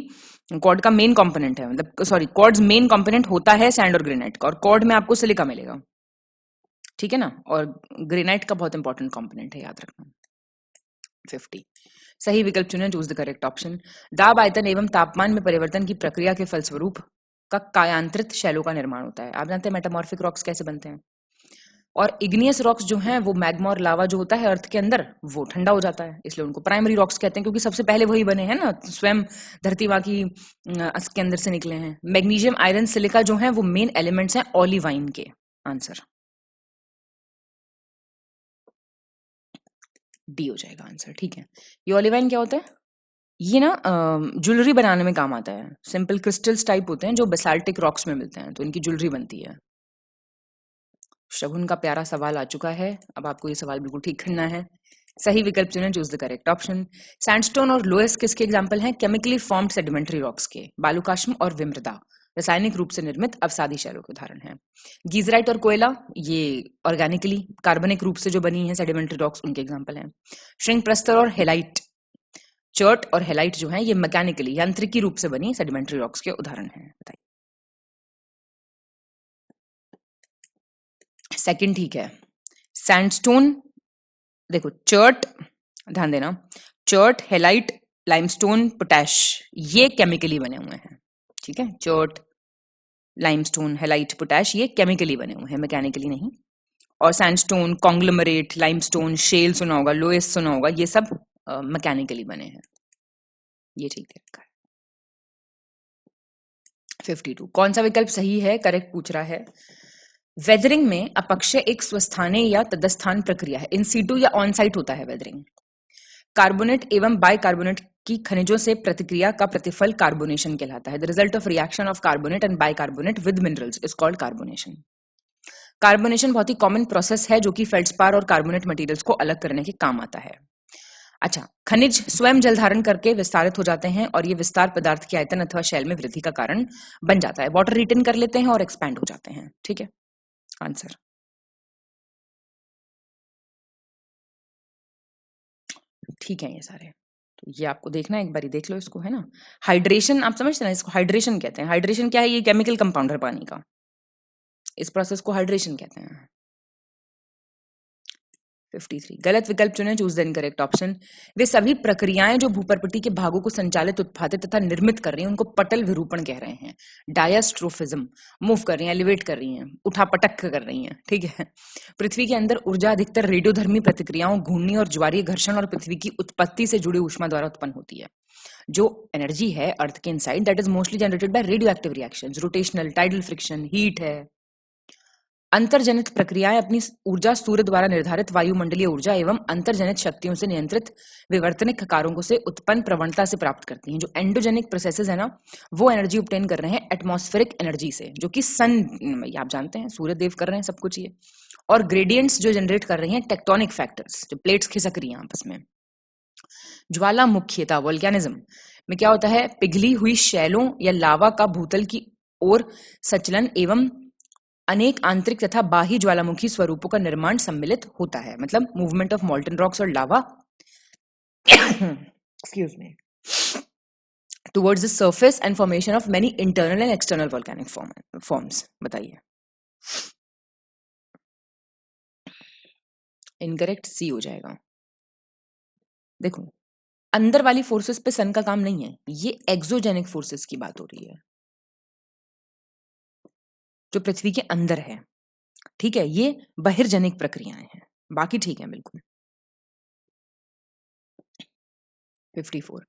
क्वार्ट का मेन कंपोनेंट है, मतलब सॉरी, क्वार्ट्ज मेन कंपोनेंट होता है सैंड और ग्रेनाइट का, और क्वार्ट में आपको सिलिका मिलेगा, ठीक है ना। और ग्रेनाइट का बहुत इंपॉर्टेंट कंपोनेंट है, याद रखना। 50 सही विकल्प चुने, चूज द करेक्ट ऑप्शन। दाब, आयतन एवं तापमान में परिवर्तन की प्रक्रिया के फलस्वरूप का कायांतरित शैलों का निर्माण होता है। आप जानते हैं मेटामॉर्फिक रॉक्स कैसे बनते हैं। और इग्नियस रॉक्स जो हैं वो मैग्मा और लावा जो होता है अर्थ के अंदर, वो ठंडा हो जाता है, इसलिए उनको प्राइमरी रॉक्स कहते हैं, क्योंकि सबसे पहले वही बने हैं ना, स्वयं धरती माँ की के अंदर से निकले हैं। मैग्नीशियम, आयरन, सिलिका जो हैं वो मेन एलिमेंट्स हैं ओलिवाइन के। आंसर डी हो जाएगा आंसर, ठीक है। ये ओलिवाइन क्या होता है? ये ना ज्वेलरी बनाने में काम आता है। सिंपल क्रिस्टल्स टाइप होते हैं जो बेसाल्टिक रॉक्स में मिलते हैं, तो इनकी ज्वेलरी बनती है। शगुन का प्यारा सवाल आ चुका है, अब आपको ये सवाल बिल्कुल ठीक करना है। सही विकल्प चुनें, choose the correct option. Sandstone और लोएस किसके एग्जाम्पल हैं? केमिकली फॉर्म्ड सेडिमेंट्री रॉक्स के। बालुकाष्म और विमृदा रासायनिक रूप से निर्मित अवसादी शैलों के उदाहरण हैं। गीजराइट और कोयला ये ऑर्गेनिकली कार्बनिक रूप से जो बनी है सेडिमेंट्री रॉक्स, उनके एग्जाम्पल हैं। श्रिंक प्रस्तर और हेलाइट, चर्ट और हेलाइट जो है ये मैकेनिकली यांत्रिकी रूप से बनी सेडिमेंट्री रॉक्स के उदाहरण हैं। बताइए। सेकंड ठीक है। सैंडस्टोन, देखो चर्ट, ध्यान देना, चर्ट, हेलाइट, लाइमस्टोन, पोटैश ये केमिकली बने हुए हैं। ठीक है, चर्ट, लाइमस्टोन, हेलाइट, पोटैश ये केमिकली बने हुए हैं, मैकेनिकली नहीं। और सैंडस्टोन, कॉन्ग्लोमरेट, लाइमस्टोन, शेल सुना होगा, लोएस सुना होगा, ये सब मैकेनिकली बने हैं। ये ठीक दे रखा है। 52 कौन सा विकल्प सही है? करेक्ट पूछ रहा है। वेदरिंग में अपक्षय एक स्वस्थानीय या तदस्थान प्रक्रिया है। इन सीटू या ऑन साइट होता है वेदरिंग। कार्बोनेट एवं बाइकार्बोनेट की खनिजों से प्रतिक्रिया का प्रतिफल कार्बोनेशन कहलाता है। The result of reaction of carbonate and bicarbonate with minerals is called carbonation. Carbonation बहुत ही कॉमन प्रोसेस है जो कि फेल्ड्स्पार और कार्बोनेट मटेरियल्स को अलग करने के काम आता है। अच्छा, खनिज स्वयं जल धारण करके विस्तारित हो जाते हैं और ये विस्तार पदार्थ के आयतन अथवा शैल में वृद्धि का कारण बन जाता है। वाटर रिटेन कर लेते हैं और एक्सपैंड हो जाते हैं। ठीक है, आंसर ठीक है ये सारे। तो ये आपको देखना है, एक बारी देख लो इसको, है ना। हाइड्रेशन आप समझते हैं ना, इसको हाइड्रेशन कहते हैं। हाइड्रेशन क्या है? ये केमिकल कंपाउंड है पानी का, इस प्रोसेस को हाइड्रेशन कहते हैं। 53 गलत विकल्प चुने, चूज द इनकरेक्ट ऑप्शन। वे सभी प्रक्रियाएं जो भूपर्पटी के भागों को संचालित, उत्पादित तथा निर्मित कर रही हैं उनको पटल विरूपण कह रहे हैं। डायस्ट्रोफिज्म, मूव कर रही हैं, एलिवेट कर रही हैं, उठा पटक कर रही हैं। ठीक है। पृथ्वी के अंदर ऊर्जा अधिकतर रेडियोधर्मी प्रतिक्रियाओं, घूर्णी और ज्वारीय घर्षण और पृथ्वी की उत्पत्ति से जुड़ी ऊष्मा द्वारा उत्पन्न होती है। जो एनर्जी है अर्थ के inside, that is mostly generated by radio active reactions, rotational, tidal friction, heat है। अंतर्जनित प्रक्रियाएं अपनी ऊर्जा सूर्य द्वारा निर्धारित वायुमंडलीय ऊर्जा एवं अंतर्जनित शक्तियों से नियंत्रित विवर्तनिक कारकों से उत्पन्न प्रवणता से प्राप्त करती हैं। जो एंडोजेनिक प्रोसेसेस है ना, वो एनर्जी ऑब्टेन कर रहे हैं एटमॉस्फेरिक एनर्जी से, जो कि सन, आप जानते हैं सूर्य देव कर रहे हैं सब कुछ ये। और ग्रेडियंट्स जो जनरेट कर रही हैं टेक्टोनिक फैक्टर्स, जो प्लेट्स खिसक रही हैं आपस में। ज्वालामुखीयता, वोल्केनिज्म में क्या होता है? पिघली हुई शैलों या लावा का भूतल की ओर सचलन एवं अनेक आंतरिक तथा बाह्य ज्वालामुखी स्वरूपों का निर्माण सम्मिलित होता है। मतलब मूवमेंट ऑफ मोल्टन रॉक्स और lava excuse me towards the surface and formation of many internal and external volcanic forms. बताइए। इनकरेक्ट, सी हो जाएगा। देखो, अंदर वाली फोर्सेस पे सन का काम नहीं है, ये एक्सोजेनिक फोर्सेस की बात हो रही है जो पृथ्वी के अंदर है। ठीक है, ये बहिर्जनिक प्रक्रियाएं हैं, बाकी ठीक है बिल्कुल। 54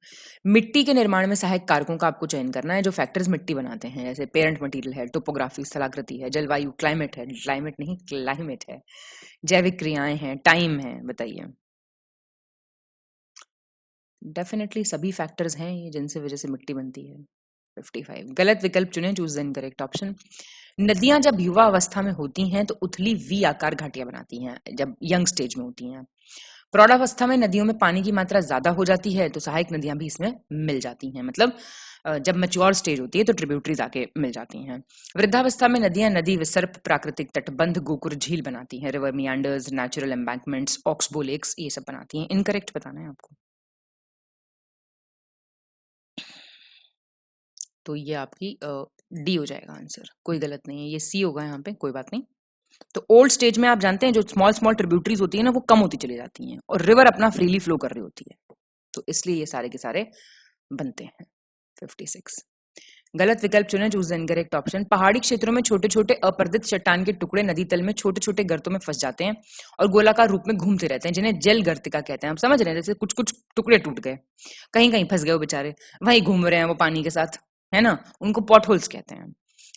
मिट्टी के निर्माण में सहायक कारकों का आपको चयन करना है जो फैक्टर्स मिट्टी बनाते हैं। जैसे पेरेंट मटेरियल है, टोपोग्राफी स्थलाकृति है, जलवायु क्लाइमेट है, क्लाइमेट नहीं क्लाइमेट है, जैविक क्रियाएं हैं, टाइम है। बताइए। डेफिनेटली सभी फैक्टर्स हैं ये जिनसे वजह से मिट्टी बनती है। 55 गलत विकल्प चुने, चूज द इनकरेक्ट ऑप्शन। नदियां जब युवा अवस्था में होती हैं तो उथली वी आकार घाटियां बनाती हैं जब यंग स्टेज में होती हैं। प्रौढ़ावस्था में नदियों में पानी की मात्रा ज्यादा हो जाती है तो सहायक नदियां भी इसमें मिल जाती हैं। मतलब जब मैच्योर स्टेज होती है तो ट्रिब्यूटरीज आके मिल जाती हैं। वृद्धावस्था में नदियां नदी विसर्प, प्राकृतिक तटबंध, गोकुर, झील बनाती हैं। River meanders, natural embankments, oxbow lakes ये सब बनाती हैं। इनकरेक्ट बताना है आपको। तो ये आपकी डी हो जाएगा आंसर, कोई गलत नहीं है। ये सी होगा यहाँ पे, कोई बात नहीं। तो ओल्ड स्टेज में आप जानते हैं जो स्मॉल स्मॉल ट्रिब्यूटरीज होती है ना, वो कम होती चली जाती हैं और रिवर अपना फ्रीली फ्लो कर रही होती है, तो इसलिए ये सारे के सारे बनते हैं। 56 गलत विकल्प चुने, चूज द इनकरेक्ट ऑप्शन। पहाड़ी क्षेत्रों में छोटे छोटे अपर्दित चट्टान के टुकड़े नदी तल में छोटे छोटे गर्तों में फंस जाते हैं और गोलाकार रूप में घूमते रहते हैं, जिन्हें जल गर्तिका कहते हैं। आप समझ रहे हैं, जैसे कुछ कुछ टुकड़े टूट गए, कहीं कहीं फंस गए वो बेचारे, वहीं घूम रहे हैं वो पानी के साथ, है ना, उनको पॉटहोल्स कहते हैं।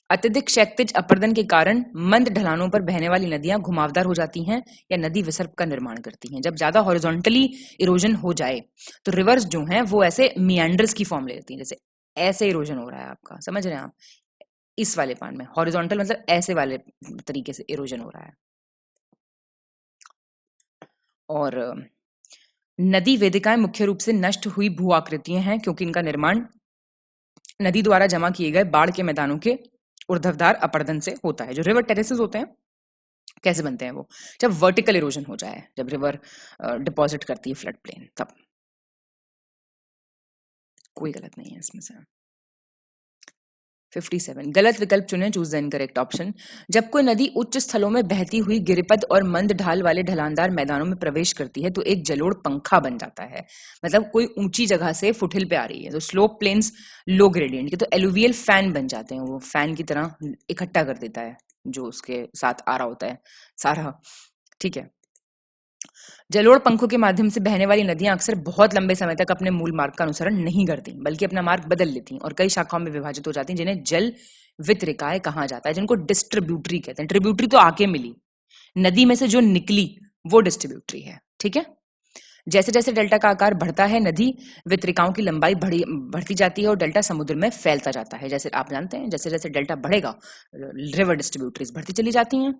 अत्यधिक क्षैतिज अपर्दन के कारण मंद ढलानों पर बहने वाली नदियां घुमावदार हो जाती हैं या नदी विसर्प का निर्माण करती हैं। जब ज्यादा हॉरिजॉन्टली इरोजन हो जाए तो रिवर्स जो हैं वो ऐसे मियांडर्स की फॉर्म ले लेती हैं। जैसे ऐसे इरोजन हो रहा है आपका, समझ रहे हैं आप, इस वाले पान में हॉरिजॉन्टल मतलब ऐसे वाले तरीके से इरोजन हो रहा है। और नदी वेदिकाएं मुख्य रूप से नष्ट हुई भू आकृतियां हैं क्योंकि इनका निर्माण नदी द्वारा जमा किए गए बाढ़ के मैदानों के ऊर्ध्वाधर अपरदन से होता है। जो रिवर टेरेसेस होते हैं कैसे बनते हैं वो, जब वर्टिकल इरोजन हो जाए, जब रिवर डिपॉजिट करती है फ्लड प्लेन, तब। कोई गलत नहीं है इसमें से। 57 गलत विकल्प चुने, चूज द इनकरेक्ट ऑप्शन। जब कोई नदी उच्च स्थलों में बहती हुई गिरिपथ और मंद ढाल वाले ढलानदार मैदानों में प्रवेश करती है तो एक जलोढ़ पंखा बन जाता है। मतलब कोई ऊंची जगह से फुटहिल पे आ रही है तो स्लोप प्लेन्स लो ग्रेडियंट के तो एलुवियल फैन बन जाते हैं, वो फैन की तरह इकट्ठा कर देता है जो उसके साथ आ रहा होता है सारा। ठीक है, जलोढ़ पंखों के माध्यम से बहने वाली नदियां अक्सर बहुत लंबे समय तक अपने मूल मार्ग का अनुसरण नहीं करती, बल्कि अपना मार्ग बदल लेती और कई शाखाओं में विभाजित हो जाती हैं, जिन्हें जल वितरिकाएं कहा जाता है, जिनको डिस्ट्रीब्यूटरी कहते हैं। ट्रिब्यूटरी तो आके मिली, नदी में से जो निकली वो डिस्ट्रीब्यूटरी है। ठीक है, जैसे जैसे डेल्टा का आकार बढ़ता है नदी वितरिकाओं की लंबाई बढ़ती जाती है और डेल्टा समुद्र में फैलता जाता है। जैसे आप जानते हैं जैसे जैसे डेल्टा बढ़ेगा रिवर डिस्ट्रीब्यूटरीज बढ़ती चली जाती हैं।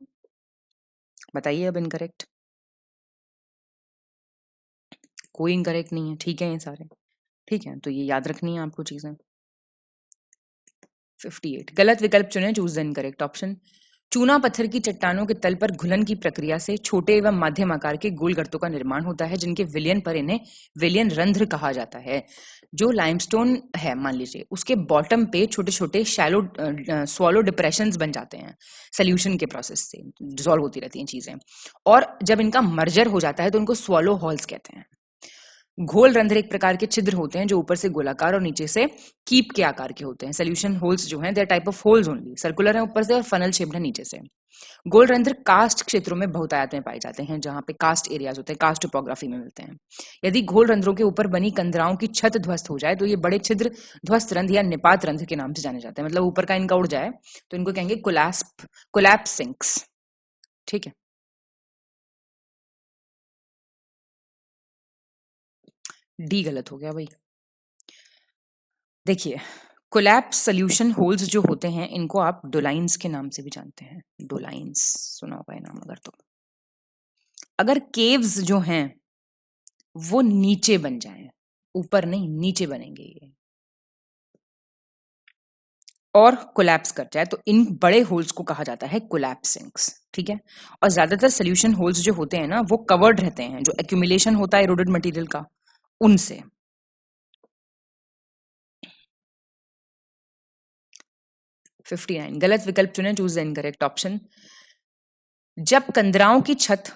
बताइए अब इनकरेक्ट। कोई इनकरेक्ट नहीं है, ठीक है ये सारे। ठीक है, तो ये याद रखनी है आपको चीजें। 58 गलत विकल्प चुने, चूज द इनकरेक्ट ऑप्शन। चूना पत्थर की चट्टानों के तल पर घुलन की प्रक्रिया से छोटे एवं मध्यम आकार के गोल गर्तों का निर्माण होता है, जिनके विलयन पर इन्हें विलयन रंध्र कहा जाता है। जो लाइमस्टोन है मान लीजिए, उसके बॉटम पे छोटे छोटे शैलो स्वॉलो डिप्रेशंस बन जाते हैं सोल्यूशन के प्रोसेस से, डिसॉल्व होती रहती हैं चीजें, और जब इनका मर्जर हो जाता है तो उनको स्वॉलो हॉल्स कहते हैं। घोल रंध्र एक प्रकार के छिद्र होते हैं जो ऊपर से गोलाकार और नीचे से कीप के आकार के होते हैं। सोल्यूशन होल्स जो हैं, they are type of holes only, circular है ऊपर से और फनल शेप्ड है नीचे से। गोल रंध्र कास्ट क्षेत्रों में बहुतायत में पाए जाते हैं, जहां पे कास्ट एरियाज होते हैं, कास्ट टोपोग्राफी में मिलते हैं। यदि घोल रंध्रों के ऊपर बनी कंदराओं की छत ध्वस्त हो जाए तो ये बड़े छिद्र ध्वस्त रंध्र या निपात रंध्र के नाम से जाने जाते हैं। मतलब ऊपर का इनका उड़ जाए तो इनको कहेंगे कोलैप्स सिंक्स। ठीक है, डी गलत हो गया भाई। देखिए, कोलैप्स सोल्यूशन होल्स जो होते हैं इनको आप डोलाइंस के नाम से भी जानते हैं। डोलाइंस सुना होगा ये नाम अगर तो। अगर केव्स जो हैं वो नीचे बन जाएं, ऊपर नहीं नीचे बनेंगे ये, और कोलैप्स कर जाए तो इन बड़े होल्स को कहा जाता है कोलैप्स सिंक्स। ठीक है, और ज्यादातर सोल्यूशन होल्स जो होते हैं ना वो कवर्ड रहते हैं, जो एक्यूमुलेशन होता है एरोडेड मटेरियल का उनसे। 59 गलत विकल्प चुने, चूज द इनकरेक्ट ऑप्शन। जब कंदराओं की छत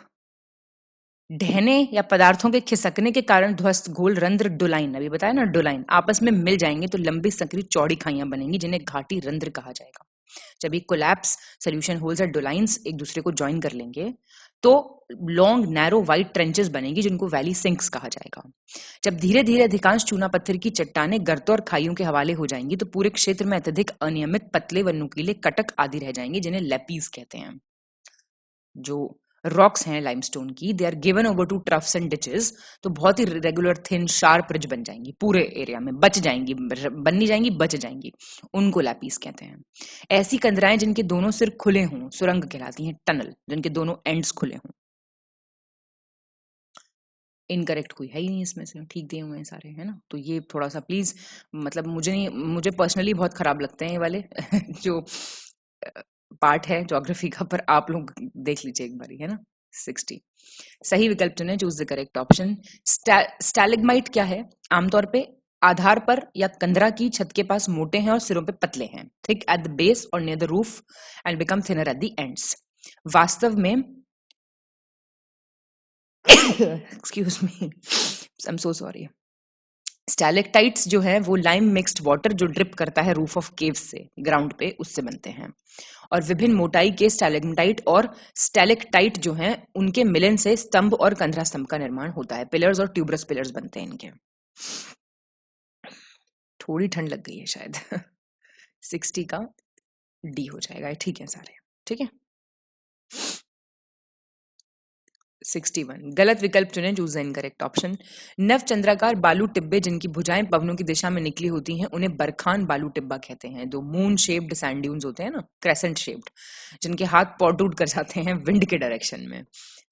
ढहने या पदार्थों के खिसकने के कारण ध्वस्त घोल रंध्र डोलाइन, अभी बताया ना डोलाइन, आपस में मिल जाएंगे तो लंबी संकरी चौड़ी खाइयां बनेंगी जिन्हें घाटी रंध्र कहा जाएगा। जब ये कोलैप्स सोल्यूशन होल्स और डोलाइंस एक दूसरे को ज्वाइन कर लेंगे तो लॉन्ग नैरो वाइड ट्रेंचेस बनेंगी जिनको वैली सिंक्स कहा जाएगा। जब धीरे धीरे अधिकांश चूना पत्थर की चट्टानें गर्तों और खाइयों के हवाले हो जाएंगी तो पूरे क्षेत्र में अत्यधिक अनियमित पतले व नुकीले कटक आदि रह जाएंगे जिन्हें लेपीज कहते हैं। जो रॉक्स हैं लाइमस्टोन की, they are given over to troughs and ditches, तो बहुत ही रेगुलर थिन शार्प रिज बन जाएंगी पूरे एरिया में, बच जाएंगी, बननी जाएंगी, बच जाएंगी, उनको लैपीस कहते हैं। ऐसी कंदराएं जिनके दोनों सिर खुले हों सुरंग कहलाती हैं, टनल, जिनके दोनों एंड्स खुले हों। इनकरेक्ट कोई है ही नहीं इसमें से, ठीक दिए हुए हैं सारे, है ना। तो ये थोड़ा सा प्लीज, मतलब मुझे पर्सनली बहुत खराब लगते हैं ये वाले जो पार्ट है ज्योग्राफी का, पर आप लोग देख लीजिए एक बारी, है ना। 60 सही विकल्प चुने, choose the correct option. Stalagmite क्या है? आमतौर पे आधार पर या कंदरा की छत के पास मोटे हैं और सिरों पे पतले हैं, थिक एट द बेस और near the roof and become thinner at the ends. वास्तव में excuse me, I am so sorry. Stalactites जो है वो लाइम मिक्स्ड वाटर जो ड्रिप करता है रूफ ऑफ केव से ग्राउंड पे, उससे बनते हैं। और विभिन्न मोटाई के स्टैलेग्माइट और स्टैलेक्टाइट जो हैं उनके मिलन से स्तंभ और कंदरा स्तंभ का निर्माण होता है। पिलर्स और ट्यूबरस पिलर्स बनते हैं इनके। थोड़ी ठंड लग गई है शायद 60 का डी हो जाएगा, ठीक है सारे, ठीक है। 61 गलत विकल्प चुने, चूज द इनकरेक्ट ऑप्शन। नव चंद्राकार बालू टिब्बे जिनकी भुजाएं पवनों की दिशा में निकली होती हैं उन्हें बरखान बालू टिब्बा कहते हैं। दो मून शेप्ड सैंड ड्यून्स होते हैं ना, क्रेसेंट शेप्ड, जिनके हाथ पॉट आउट कर जाते हैं विंड के डायरेक्शन में।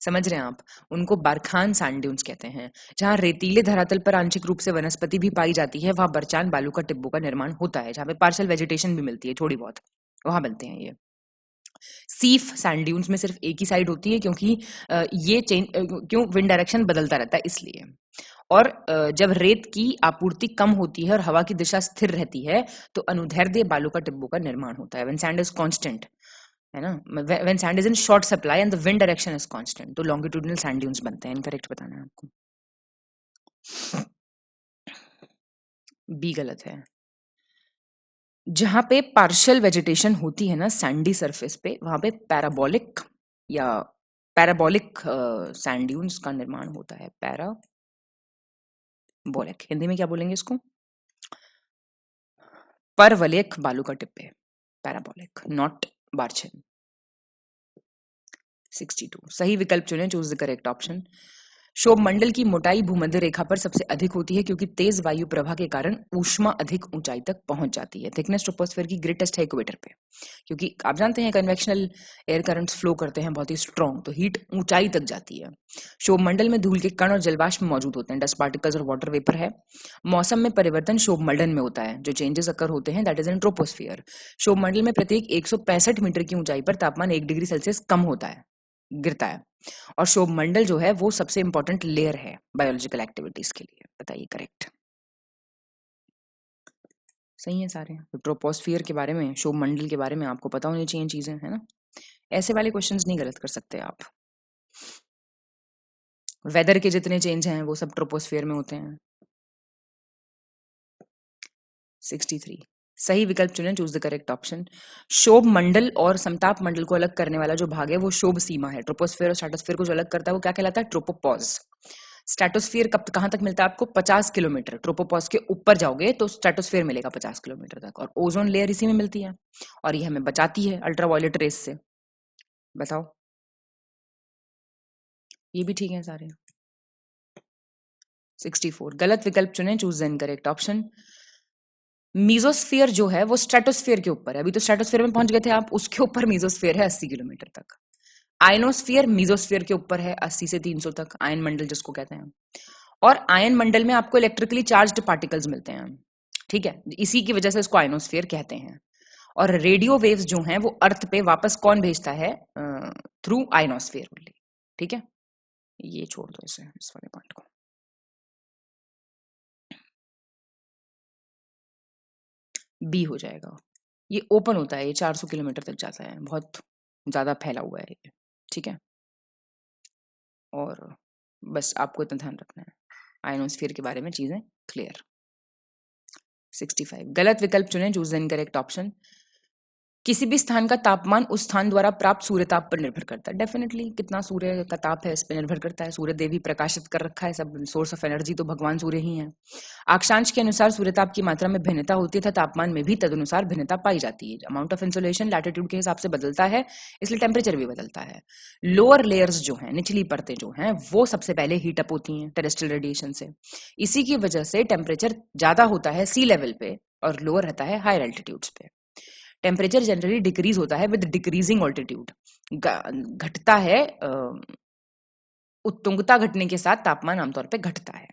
समझ रहे हैं आप? उनको बारखान सैंड ड्यून्स कहते हैं। जहाँ रेतीले धरातल पर आंशिक रूप से वनस्पति भी पाई जाती है, वहां बरचान बालू का टिब्बों का निर्माण होता है। जहाँ पे पार्शियल वेजिटेशन भी मिलती है थोड़ी बहुत, वहां बनते हैं ये। सीफ सैंड ड्यून्स में सिर्फ एक ही साइड होती है, क्योंकि ये चेंज क्यों विंड डायरेक्शन बदलता रहता है इसलिए। और जब रेत की आपूर्ति कम होती है और हवा की दिशा स्थिर रहती है, तो अनुदैर्ध्य बालू का टिब्बों का निर्माण होता है। व्हेन सैंड इज कांस्टेंट, है ना, when sand is in short supply and the wind direction is constant, तो लॉन्गिट्यूडिनल सैंड ड्यून्स बनते हैं। इनकरेक्ट बताना है आपको। बी गलत है। जहां पे पार्शियल वेजिटेशन होती है ना सैंडी सरफेस पे, वहां पे पैराबोलिक या पैराबोलिक सैंड ड्यून्स का निर्माण होता है। पैराबोलिक हिंदी में क्या बोलेंगे इसको? परवलयक बालू का टिप्पे, पैराबोलिक, नॉट बार्चन। 62 सही विकल्प चुनें, चूज द करेक्ट ऑप्शन। क्षोभ मंडल की मोटाई भूमध्य रेखा पर सबसे अधिक होती है, क्योंकि तेज वायु प्रवाह के कारण ऊष्मा अधिक ऊंचाई तक पहुंच जाती है। थिकनेस ट्रोपोस्फेयर की ग्रेटेस्ट है इक्वेटर पे, क्योंकि आप जानते हैं कन्वेक्शनल एयर करंट्स फ्लो करते हैं बहुत ही स्ट्रॉन्ग, तो हीट ऊंचाई तक जाती है। क्षोभ मंडल में धूल के कण और जलवाष्प मौजूद होते हैं, डस्ट पार्टिकल्स और वाटर वेपर है। मौसम में परिवर्तन क्षोभ मंडल में होता है, जो चेंजेस अकर होते हैं दैट इज इन ट्रोपोस्फियर। क्षोभ मंडल में प्रत्येक 165 मीटर की ऊंचाई पर तापमान 1 डिग्री सेल्सियस कम होता है, गिरता है। और क्षोभ मंडल जो है वो सबसे इंपॉर्टेंट लेयर है बायोलॉजिकल एक्टिविटीज के लिए। बताइए करेक्ट। सही है सारे। तो ट्रोपोस्फियर के बारे में, क्षोभ मंडल के बारे में आपको पता होनी चाहिए चीजें, है ना। ऐसे वाले क्वेश्चंस नहीं गलत कर सकते आप। वेदर के जितने चेंज हैं वो सब ट्रोपोस्फियर में होते हैं। 63 सही विकल्प चुनें, चूज द करेक्ट ऑप्शन। क्षोभ मंडल और समताप मंडल को अलग करने वाला जो भाग है वो क्षोभ सीमा है। ट्रोपोस्फियर और स्ट्रेटोस्फियर को जो अलग करता है वो क्या कहलाता है? ट्रोपोपॉज। स्ट्रेटोस्फियर कहां तक मिलता है आपको? 50 किलोमीटर। ट्रोपोपॉज के ऊपर जाओगे तो स्ट्रेटोस्फियर मिलेगा 50 किलोमीटर तक, और ओजोन लेयर इसी में मिलती है, और ये हमें बचाती है अल्ट्रावायलेट रेस से। बताओ, ये भी ठीक है सारे। 64 गलत विकल्प चुनें, choose the incorrect option. Mesosphere जो है वो स्ट्रेटोस्फियर के ऊपर है। अभी तो स्ट्रेटोस्फियर में पहुंच गए थे आप, उसके ऊपर मीजोस्फियर है 80 किलोमीटर तक। आयनोस्फियर मीजोस्फियर के ऊपर है 80 से 300 तक, आयन मंडल जिसको कहते हैं। और आयन मंडल में आपको इलेक्ट्रिकली चार्ज्ड पार्टिकल्स मिलते हैं, ठीक है, इसी की वजह से इसको आयनोस्फियर कहते हैं। और रेडियो वेव्स जो हैं वो अर्थ पे वापस कौन भेजता है? Through ionosphere only. ठीक है, ये छोड़ दो इसे, इस वाले पॉइंट को। बी हो जाएगा। ये ओपन होता है, ये 400 किलोमीटर तक जाता है, बहुत ज्यादा फैला हुआ है ये। ठीक है, और बस आपको इतना ध्यान रखना है, आयनोस्फीयर के बारे में चीजें क्लियर। 65 गलत विकल्प चुनें, चूज द इनकरेक्ट ऑप्शन। किसी भी स्थान का तापमान उस स्थान द्वारा प्राप्त सूर्य ताप पर निर्भर करता है। डेफिनेटली कितना सूर्य का ताप है इस पर निर्भर करता है। सूर्य देव ही प्रकाशित कर रखा है, सब सोर्स ऑफ एनर्जी तो भगवान सूर्य ही है। अक्षांश के अनुसार सूर्य ताप की मात्रा में भिन्नता होती है तथा तापमान में भी तदनुसार भिन्नता पाई जाती है। अमाउंट ऑफ इंसोलेशन लैटिट्यूड के हिसाब से बदलता है, इसलिए टेम्परेचर भी बदलता है। लोअर लेयर्स जो है, निचली परतें जो हैं, वो सबसे पहले हीट अप होती हैं टेरेस्ट्रियल रेडिएशन से। इसी की वजह से टेम्परेचर ज्यादा होता है सी लेवल पे और लोअर रहता है हायर एल्टीट्यूड्स पे। टेम्परेचर जनरली डिक्रीज होता है विद डिक्रीजिंग ऑल्टीट्यूड, घटता है, उत्तुंगता घटने के साथ तापमान आमतौर पे घटता है।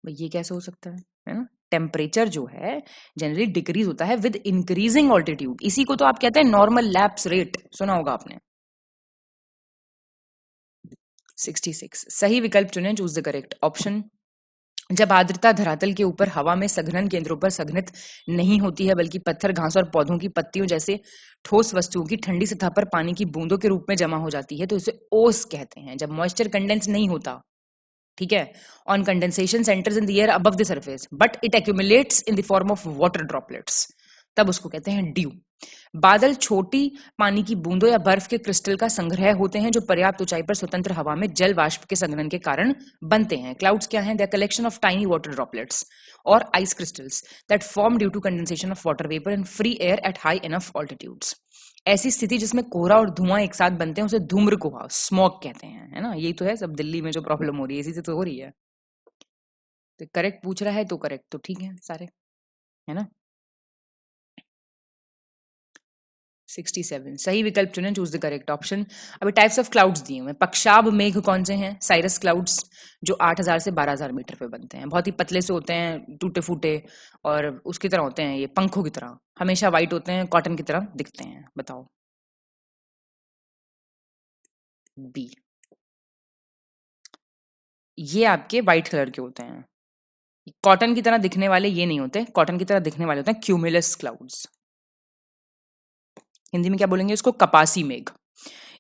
ये कैसे हो सकता है ना? टेम्परेचर जो है जनरली डिक्रीज होता है विद इंक्रीजिंग ऑल्टीट्यूड, इसी को तो आप कहते हैं नॉर्मल लैप्स रेट, सुना होगा आपने। 66 सही विकल्प चुनें, चूज द करेक्ट ऑप्शन। जब आर्द्रता धरातल के ऊपर हवा में सघनन केंद्रों पर सघनित नहीं होती है, बल्कि पत्थर, घास और पौधों की पत्तियों जैसे ठोस वस्तुओं की ठंडी सतह पर पानी की बूंदों के रूप में जमा हो जाती है, तो इसे ओस कहते हैं। जब मॉइस्चर कंडेंस नहीं होता, ठीक है, on condensation centres in the air above the surface but it accumulates in the form of water droplets, तब उसको कहते हैं ड्यू। बादल छोटी पानी की बूंदों या बर्फ के क्रिस्टल का संग्रह होते हैं जो पर्याप्त ऊंचाई पर स्वतंत्र हवा में जल वाष्प के संघनन के कारण बनते हैं। क्लाउड्स क्या हैं? They are collection of tiny water droplets और ice crystals that form due to condensation of water vapour in free air at high enough altitudes. ऐसी स्थिति जिसमें कोहरा और धुआं एक साथ बनते हैं उसे धूम्र कोहा, स्मॉग कहते हैं, है ना। यही तो है सब दिल्ली में जो प्रॉब्लम हो रही है, इसी से तो हो रही है। तो करेक्ट पूछ रहा है तो करेक्ट तो ठीक है सारे, है ना। 67 सही विकल्प चुनें, चूज द करेक्ट ऑप्शन। अभी टाइप्स ऑफ क्लाउड्स दिए हुए हैं। पक्षाभ मेघ कौन से हैं? साइरस क्लाउड्स, जो 8000 से 12000 मीटर पे बनते हैं, बहुत ही पतले से होते हैं, टूटे फूटे, और उसकी तरह होते हैं, ये पंखों की तरह, हमेशा व्हाइट होते हैं, कॉटन की तरह दिखते हैं। बताओ। बी, ये आपके व्हाइट कलर के होते हैं, कॉटन की तरह दिखने वाले ये नहीं होते, कॉटन की तरह दिखने वाले होते हैं क्यूमुलस क्लाउड्स। हिंदी में क्या बोलेंगे इसको? कपासी मेघ।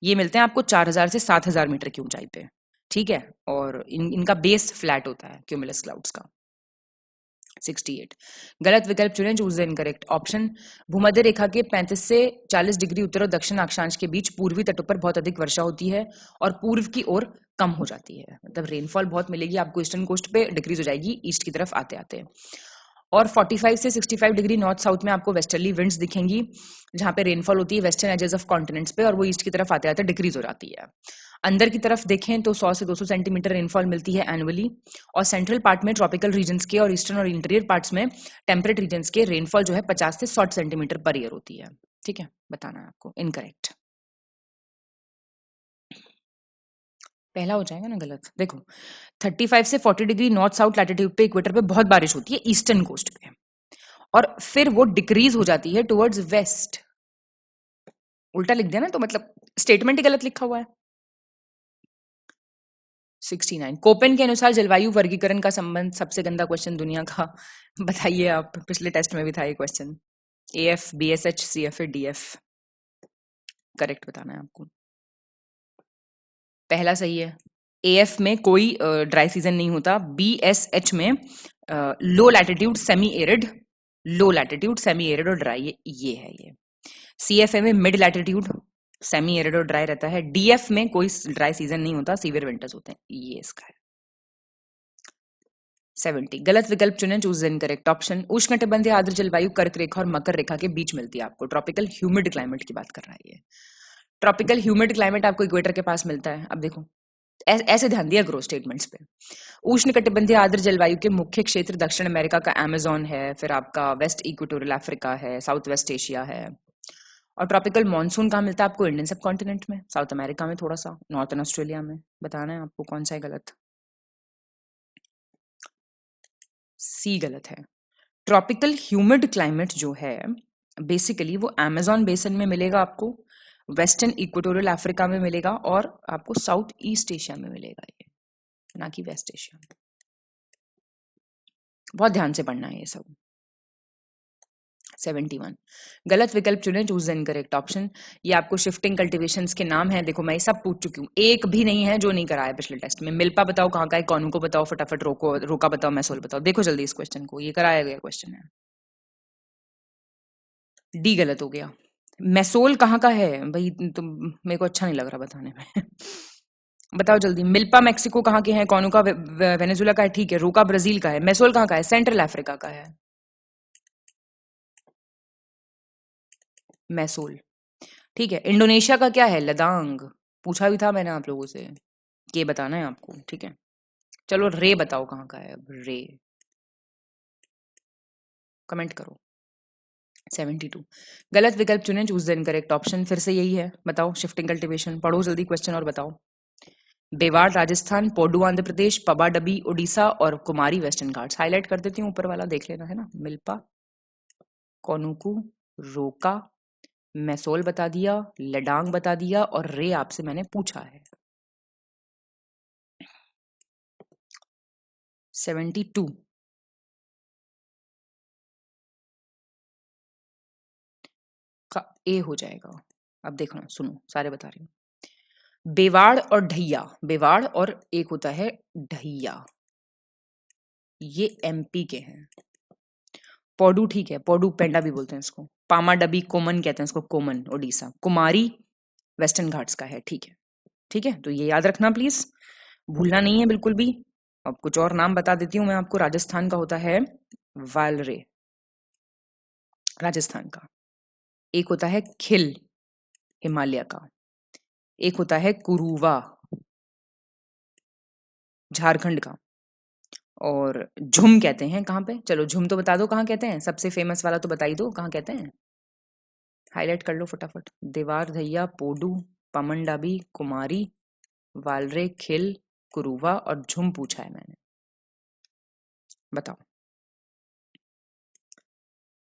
ये मिलते हैं आपको 4000 से 7000 मीटर की ऊंचाई पे, ठीक है, और इनका बेस फ्लैट होता है क्यूमुलस क्लाउड्स का। 68 गलत विकल्प चुनें, चूज द इनकरेक्ट ऑप्शन। भूमध्य रेखा के 35 से 40 डिग्री उत्तर और दक्षिण अक्षांश के बीच पूर्वी तटों पर बहुत अधिक वर्षा होती है और पूर्व की ओर कम हो जाती है, मतलब रेनफॉल बहुत मिलेगी आपको, ईस्टर्न कोस्ट पे डिक्रीज हो जाएगी ईस्ट की तरफ आते आते। और 45 से 65 डिग्री नॉर्थ साउथ में आपको वेस्टर्ली विंड्स दिखेंगी, जहां पे रेनफॉल होती है वेस्टर्न एजेस ऑफ कॉन्टिनेंट्स पे, और वो ईस्ट की तरफ आते आते डिक्रीज हो जाती है। अंदर की तरफ देखें तो 100 से 200 सेंटीमीटर रेनफॉल मिलती है एनुअली, और सेंट्रल पार्ट में ट्रॉपिकल रीजन्स के और ईस्टर्न और इंटीरियर पार्ट्स में टेम्परेट रीजन्स के रेनफॉल जो है 50 से 60 सेंटीमीटर पर ईयर होती है। ठीक है, बताना है आपको। इनकरेक्ट पहला हो जाएगा ना गलत। देखो 35 से 40 डिग्री नॉर्थ साउथ लैटिट्यूड पे इक्वेटर पे बहुत बारिश होती है ईस्टर्न कोस्ट पे, और फिर वो डिक्रीज हो जाती है टुवर्ड्स वेस्ट। उल्टा लिख दिया ना, तो मतलब स्टेटमेंट ही गलत लिखा हुआ है। 69 कोपेन के अनुसार जलवायु वर्गीकरण का संबंध, सबसे गंदा क्वेश्चन दुनिया का। बताइए आप, पिछले टेस्ट में भी था ये question. AF BSH CFA DF, correct बताना है आपको। पहला सही है, AF में कोई ड्राई सीजन नहीं होता, BSH में लो लैटिट्यूड सेमी एरिड, लो लैटिट्यूड सेमी एरिड और ड्राई, ये है ये। CFA में मिड लैटिट्यूड सेमी एरिड और ड्राई रहता है, DF में कोई ड्राई सीजन नहीं होता, सीवियर विंटर्स होते हैं, ये इसका है। 70 गलत विकल्प चुनें, चूज द इनकरेक्ट ऑप्शन। उष्णकटिबंधीय आर्द्र जलवायु कर्क रेखा और मकर रेखा के बीच मिलती है आपको, ट्रॉपिकल ह्यूमिड क्लाइमेट की बात कर रहा है ये। ट्रॉपिकल ह्यूमिड क्लाइमेट आपको इक्वेटर के पास मिलता है। अब देखो ऐसे ध्यान दिया करो स्टेटमेंट्स पे। उष्णकटिबंधीय आर्द्र जलवायु के मुख्य क्षेत्र दक्षिण अमेरिका का अमेज़न है, फिर आपका वेस्ट इक्वेटोरियल अफ्रीका है, साउथ वेस्ट एशिया है, और ट्रॉपिकल मानसून कहाँ मिलता है आपको? इंडियन सब कॉन्टिनेंट में, साउथ अमेरिका में थोड़ा सा, नॉर्थन ऑस्ट्रेलिया में। बताना है आपको कौन सा है गलत। सी गलत है। ट्रॉपिकल ह्यूमिड क्लाइमेट जो है बेसिकली वो अमेज़न बेसिन में मिलेगा आपको, वेस्टर्न इक्वेटोरियल अफ्रीका में मिलेगा, और आपको साउथ ईस्ट एशिया में मिलेगा ये, ना कि वेस्ट एशिया में। बहुत ध्यान से पढ़ना है ये सब। 71 गलत विकल्प चुने, चूज द इनकरेक्ट ऑप्शन। ये आपको शिफ्टिंग कल्टीवेशंस के नाम है। देखो मैं ये सब पूछ चुकी हूँ, एक भी नहीं है जो नहीं कराया पिछले टेस्ट में। मिल्पा बताओ कहाँ का है, कॉनू को बताओ फटाफट, रोका बताओ, मैसोल बताओ। देखो जल्दी इस क्वेश्चन को, ये कराया गया क्वेश्चन है। डी गलत हो गया। मैसोल कहाँ का है भाई? तुम, मेरे को अच्छा नहीं लग रहा बताने में। बताओ जल्दी। मिल्पा मैक्सिको कहाँ के हैं, कॉनू का वेनेजुला का है, ठीक है, रोका ब्राजील का है, मैसोल कहाँ का है? सेंट्रल अफ्रीका का है मैसोल, ठीक है। इंडोनेशिया का क्या है? लदांग, पूछा भी था मैंने आप लोगों से, ये बताना है आपको, ठीक है। चलो रे बताओ कहाँ का है अब, रे कमेंट करो। 72 गलत विकल्प चुने, चूज द इनकरेक्ट ऑप्शन। फिर से यही है, बताओ शिफ्टिंग कल्टीवेशन। पढ़ो जल्दी क्वेश्चन और बताओ। बेवाड़ राजस्थान, पोडू आंध्र प्रदेश, पबाडबी उड़ीसा और कुमारी वेस्टर्न घाट्स। हाईलाइट कर देती हूँ, ऊपर वाला देख लेना है ना। मिल्पा, कोनुकू, रोका, मैसोल बता दिया, लडांग बता दिया, और रे आपसे मैंने पूछा है। 72 का ए हो जाएगा। अब देखो ना, सुनो सारे बता रही हूँ। बेवाड़ और ढैया, बेवाड़ और एक होता है ढैया, ये MP के हैं। पौडू, ठीक है, पौडू पेंडा भी बोलते हैं इसको। पामाडबी कोमन कहते हैं इसको, कोमन उड़ीसा। कुमारी वेस्टर्न घाट्स का है, ठीक है, ठीक है। तो ये याद रखना प्लीज, भूलना नहीं है बिल्कुल भी। अब कुछ और नाम बता देती हूँ मैं आपको। राजस्थान का होता है वालरे, राजस्थान का। एक होता है खिल, हिमालय का। एक होता है कुरुवा, झारखंड का। और झुम कहते हैं कहाँ पे? चलो झुम तो बता दो कहाँ कहते हैं, सबसे फेमस वाला तो बता ही दो कहाँ कहते हैं। हाईलाइट कर लो फटाफट। देवार धैया, पोडू, पमंडाबी, कुमारी, वालरे, खिल, कुरुवा और झुम पूछा है मैंने, बताओ।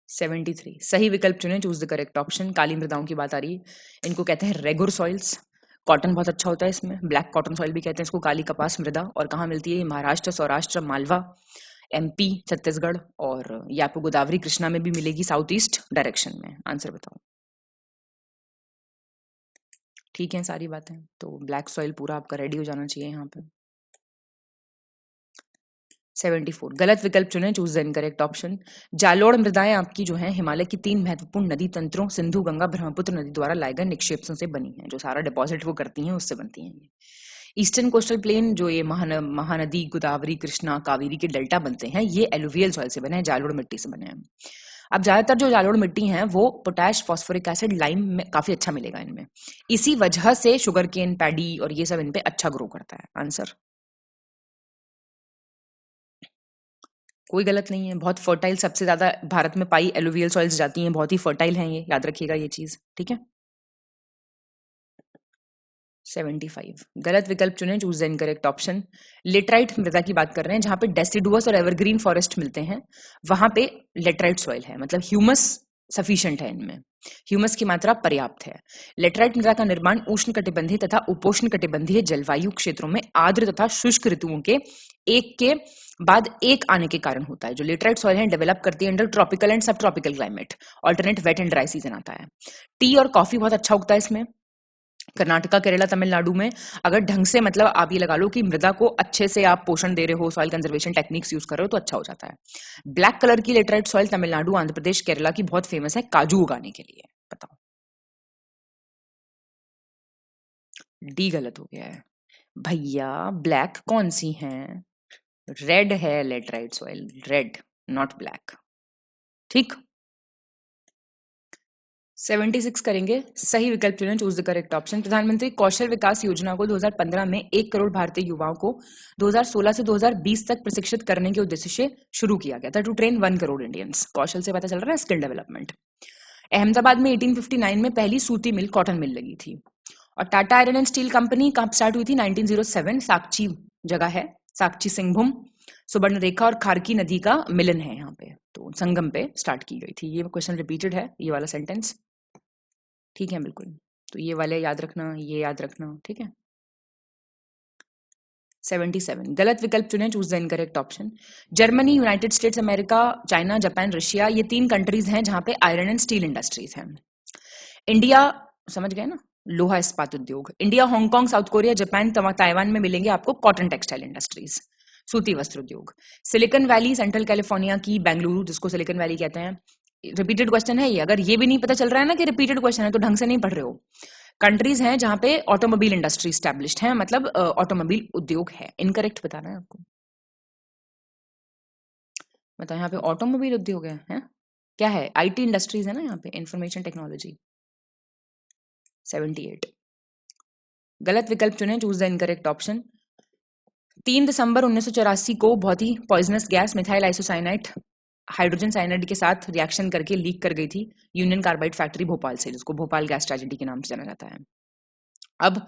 73 सही विकल्प चुने, चूज द करेक्ट ऑप्शन। काली मृदाओं की बात आ रही है, इनको कहते हैं रेगुर सॉइल्स। कॉटन बहुत अच्छा होता है इसमें, ब्लैक कॉटन सॉइल भी कहते हैं इसको, काली कपास मृदा। और कहाँ मिलती है? महाराष्ट्र, सौराष्ट्र, मालवा, एमपी, छत्तीसगढ़, और ये आपको गोदावरी कृष्णा में भी मिलेगी, साउथ ईस्ट डायरेक्शन में। आंसर बताओ। ठीक है सारी बातें, तो ब्लैक सॉइल पूरा आपका रेडी हो जाना चाहिए यहाँ पे। 74 गलत विकल्प चुने, चूज द इनकरेक्ट ऑप्शन। जालोड़ मृदाएं आपकी जो है हिमालय की 3 महत्वपूर्ण नदी तंत्रों सिंधु, गंगा, ब्रह्मपुत्र नदी द्वारा लाए गए निक्षेपों से बनी है। जो सारा डिपॉजिट वो करती हैं उससे बनती हैं ये। ईस्टर्न कोस्टल प्लेन जो ये महानदी गोदावरी, कृष्णा, कावेरी के डेल्टा बनते हैं, ये एलुवियल सॉइल से बने हैं, जालोड़ मिट्टी से बने हैं। अब ज्यादातर जो जालोड़ मिट्टी है वो पोटैश, फॉस्फोरिक एसिड, लाइम में काफी अच्छा मिलेगा इनमें। इसी वजह से शुगर केन, पैडी और ये सब इन पे अच्छा ग्रो करता है। आंसर कोई गलत नहीं है, बहुत फर्टाइल, सबसे ज्यादा भारत में पाई एलुवियल सॉइल्स जाती हैं, बहुत ही फर्टाइल हैं ये, याद रखिएगा ये चीज, ठीक है। 75 गलत विकल्प चुने, choose the incorrect option. Laterite मृदा की बात कर रहे हैं, जहां पे डेसिडुअस और एवरग्रीन फॉरेस्ट मिलते हैं, वहां पे लेटराइट सॉइल है, मतलब ह्यूमस सफिशिएंट है इनमें, ह्यूमस की मात्रा पर्याप्त है। लेटराइट मृदा का निर्माण उष्ण कटिबंधीय तथा उपोष्ण कटिबंधीय जलवायु क्षेत्रों में आर्द्र तथा शुष्क ऋतुओं के बाद एक आने के कारण होता है। जो लेटराइट सॉइल है डेवलप करती है under tropical and sub tropical climate, alternate wet and dry season आता है। टी और कॉफी बहुत अच्छा उगता है इसमें, कर्नाटका, केरला, तमिलनाडु में। अगर ढंग से, मतलब आप ये लगा लो कि मृदा को अच्छे से आप पोषण दे रहे हो, सॉइल कंजर्वेशन टेक्निक्स यूज कर रहे हो, तो अच्छा हो जाता है। ब्लैक कलर की लेटराइट सॉइल तमिलनाडु, आंध्र प्रदेश, केरला की बहुत फेमस है काजू उगाने के लिए। बताओ। डी गलत हो गया है भैया, ब्लैक कौन सी है? रेड है laterite soil, red, not black, ठीक। 76 करेंगे, सही विकल्प चुनें, चूज द करेक्ट ऑप्शन। प्रधानमंत्री कौशल विकास योजना को 2015 में 1 करोड़ भारतीय युवाओं को 2016 से 2020 तक प्रशिक्षित करने के उद्देश्य से शुरू किया गया था, टू ट्रेन 1 करोड़ इंडियंस। कौशल से पता चल रहा है स्किल डेवलपमेंट। अहमदाबाद में 1859 में पहली सूती मिल, कॉटन मिल लगी थी। और Tata iron and steel company कब स्टार्ट हुई थी? 1907, साक्षी जगह है, साक्षी सिंहभूम, सुवर्णरेखा और खारकी नदी का मिलन है यहाँ पे, तो संगम पे स्टार्ट की गई थी। ये क्वेश्चन रिपीटेड है, ये वाला सेंटेंस, ठीक है बिल्कुल। तो ये वाले याद रखना, ये याद रखना, ठीक है। 77 गलत विकल्प चुने, choose the incorrect option. Germany, United states America, China, Japan, Russia, ये 3 कंट्रीज हैं जहां पे आयरन एंड स्टील इंडस्ट्रीज हैं। इंडिया, समझ गए ना, लोहा इस्पात उद्योग। India, Hong Kong, south Korea, Japan, Taiwan में मिलेंगे आपको कॉटन टेक्सटाइल इंडस्ट्रीज, सूती वस्त्र उद्योग। सिलिकॉन वैली, सेंट्रल कैलिफोर्निया की बेंगलुरु, जिसको सिलिकॉन वैली कहते हैं। रिपीटेड क्वेश्चन है ये, अगर ये भी नहीं पता चल रहा है ना कि रिपीटेड क्वेश्चन है, तो ढंग से नहीं पढ़ रहे हो। कंट्रीज हैं जहां पे ऑटोमोबाइल इंडस्ट्री स्टैब्लिश्ड है, मतलब ऑटोमोबाइल उद्योग है। इनकरेक्ट बताना है आपको, बताओ। यहाँ पे ऑटोमोबाइल उद्योग है? क्या है? आईटी इंडस्ट्रीज है ना यहाँ पे, इंफॉर्मेशन टेक्नोलॉजी। 78 गलत विकल्प चुने, चूज द इनकरेक्ट ऑप्शन। 3 दिसंबर 1984 को बहुत ही poisonous gas methyl isocyanide hydrogen cyanide के साथ रिएक्शन करके लीक कर गई थी यूनियन कार्बाइड फैक्ट्री भोपाल से, जिसको भोपाल गैस ट्रेजेडी के नाम से जाना जाता है। अब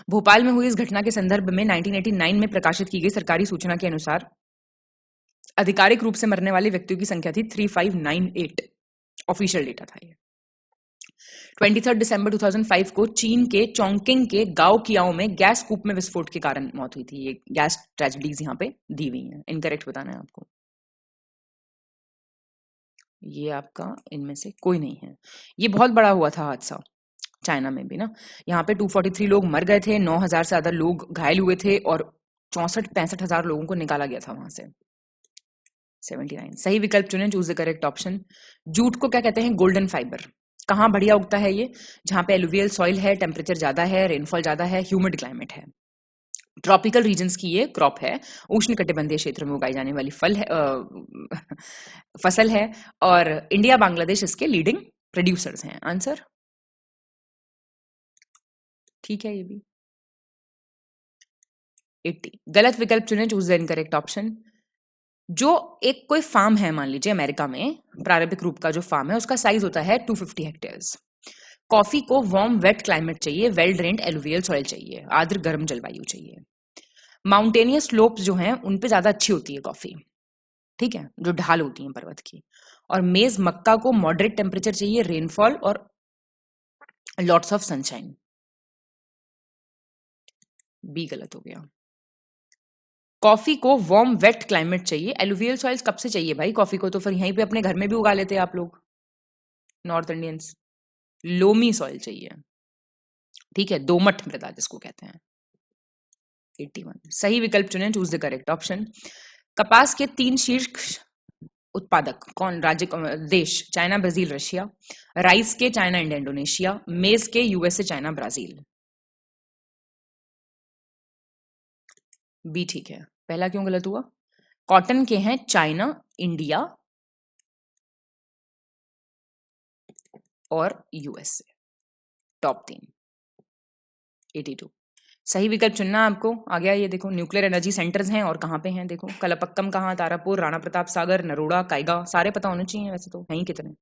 भोपाल में हुई इस घटना के संदर्भ में 1989 में प्रकाशित की गई सरकारी सूचना के अनुसार आधिकारिक रूप से मरने वाले व्यक्तियों की संख्या थी 3598, ऑफिशियल डेटा था ये। 23 दिसंबर 2005 को चीन के चोंगकिंग के गांव कियाओ में गैस कूप में विस्फोट के कारण मौत हुई थी। ये गैस ट्रेजेडीज यहाँ पे दी हुई हैं, इनकरेक्ट बताना है आपको। ये आपका इनमें से कोई नहीं है। ये बहुत बड़ा हुआ था हादसा, चाइना में भी ना। यहाँ पे 243 लोग मर गए थे, 9000 से ज्यादा लोग घायल हुए थे और 64-65 हजार लोगों को निकाला गया था वहां से। 79 सही विकल्प चुने, choose the correct option. Jute को क्या कहते हैं? Golden fibre. कहाँ बढ़िया उगता है ये? जहां पे एलुवियल सॉइल है, टेम्परेचर ज्यादा है, रेनफॉल ज्यादा है, ह्यूमिड क्लाइमेट है। ट्रॉपिकल रीजन्स की ये क्रॉप है, उष्ण कटिबंधीय क्षेत्र में उगाई जाने वाली फसल है, और इंडिया, बांग्लादेश इसके लीडिंग प्रोड्यूसर्स हैं। आंसर ठीक है ये भी। 80 गलत विकल्प चुने, चूज द इनकरेक्ट ऑप्शन। जो एक कोई फार्म है, मान लीजिए अमेरिका में प्रारंभिक रूप का जो फार्म है, उसका साइज होता है 250 हेक्टेयर्स। कॉफी को वार्म वेट क्लाइमेट चाहिए, वेल ड्रेन्ड एलुवियल सॉइल चाहिए, आर्द्र गर्म जलवायु चाहिए। माउंटेनियस स्लोप्स जो हैं उन पे ज्यादा अच्छी होती है कॉफी, ठीक है, जो ढाल होती है पर्वत की। और मेज मक्का को मॉडरेट टेम्परेचर चाहिए, रेनफॉल और लॉट्स ऑफ सनशाइन। बी गलत हो गया। कॉफी को वार्म वेट क्लाइमेट चाहिए, एलुवियल सॉइल्स कब से चाहिए भाई कॉफी को, तो फिर यहीं पे अपने घर में भी उगा लेते हैं आप लोग नॉर्थ इंडियंस। लोमी सॉइल चाहिए, ठीक है, दोमट मृदा जिसको कहते हैं। 81 सही विकल्प चुनें, चूज द करेक्ट ऑप्शन। कपास के 3 शीर्ष उत्पादक कौन राज्य देश? China, Brazil, Russia. राइस के चाइना, इंडिया, इंडोनेशिया। मेज के यूएसए, चाइना, ब्राजील। बी ठीक है। पहला क्यों गलत हुआ? कॉटन के हैं चाइना, इंडिया और यूएसए, टॉप 3। 82 सही विकल्प चुनना आपको। आ गया ये देखो, न्यूक्लियर एनर्जी सेंटर्स हैं और कहाँ पे हैं देखो, कलपक्कम कहाँ, तारापुर, राणा प्रताप सागर, नरोड़ा, काइगा, सारे पता होने चाहिए वैसे तो, हैं ही कितने।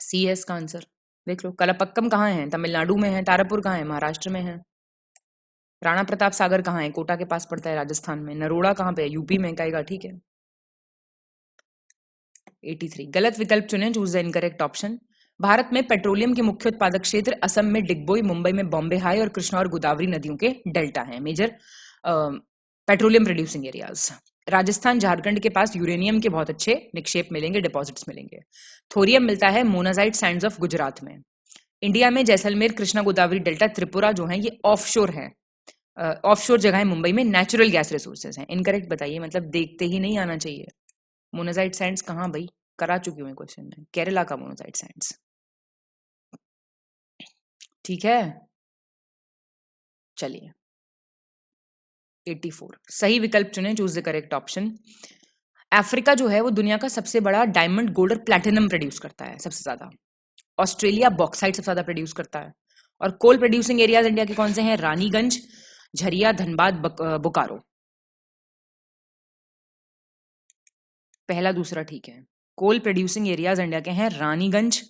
सी एस का आंसर देख लो। कलपक्कम कहाँ है? तमिलनाडु में है। तारापुर कहाँ है? महाराष्ट्र में है। राणा प्रताप सागर कहाँ है? कोटा के पास पड़ता है, राजस्थान में। नरोड़ा कहाँ पे है? यूपी में। काइगा ठीक है। 83 गलत विकल्प चुने, choose the incorrect option. Bharat में पेट्रोलियम के मुख्य उत्पादक क्षेत्र असम में डिगबोई, मुंबई में बॉम्बे हाई और कृष्णा और गोदावरी नदियों के डेल्टा हैं major petroleum producing areas. Rajasthan, Jharkhand के पास यूरेनियम के बहुत अच्छे निक्षेप मिलेंगे, डिपॉजिट्स मिलेंगे। थोरियम मिलता है मोनाजाइट सैंड्स ऑफ गुजरात में। इंडिया में जैसलमेर, कृष्णा गोदावरी डेल्टा, त्रिपुरा जो है ये ऑफशोर है, ऑफशोर जगह है मुंबई में, नेचुरल गैस रिसोर्सेज हैं। इनकरेक्ट बताइए, मतलब देखते ही नहीं आना चाहिए। मोनाजाइट सैंड्स कहाँ भाई? करा चुकी हूँ क्वेश्चन में, केरला का मोनाजाइट सैंड्स, ठीक है। चलिए 84 सही विकल्प चुने, choose the correct option. Africa जो है वो दुनिया का सबसे बड़ा डायमंड, गोल्ड और प्लैटिनम प्रोड्यूस करता है सबसे ज्यादा। ऑस्ट्रेलिया बॉक्साइट सबसे ज्यादा प्रोड्यूस करता है। और कोल प्रोड्यूसिंग एरियाज इंडिया के कौन से हैं? रानीगंज, झरिया, धनबाद, बोकारो। पहला दूसरा ठीक है। कोल प्रोड्यूसिंग एरियाज इंडिया के हैं रानीगंज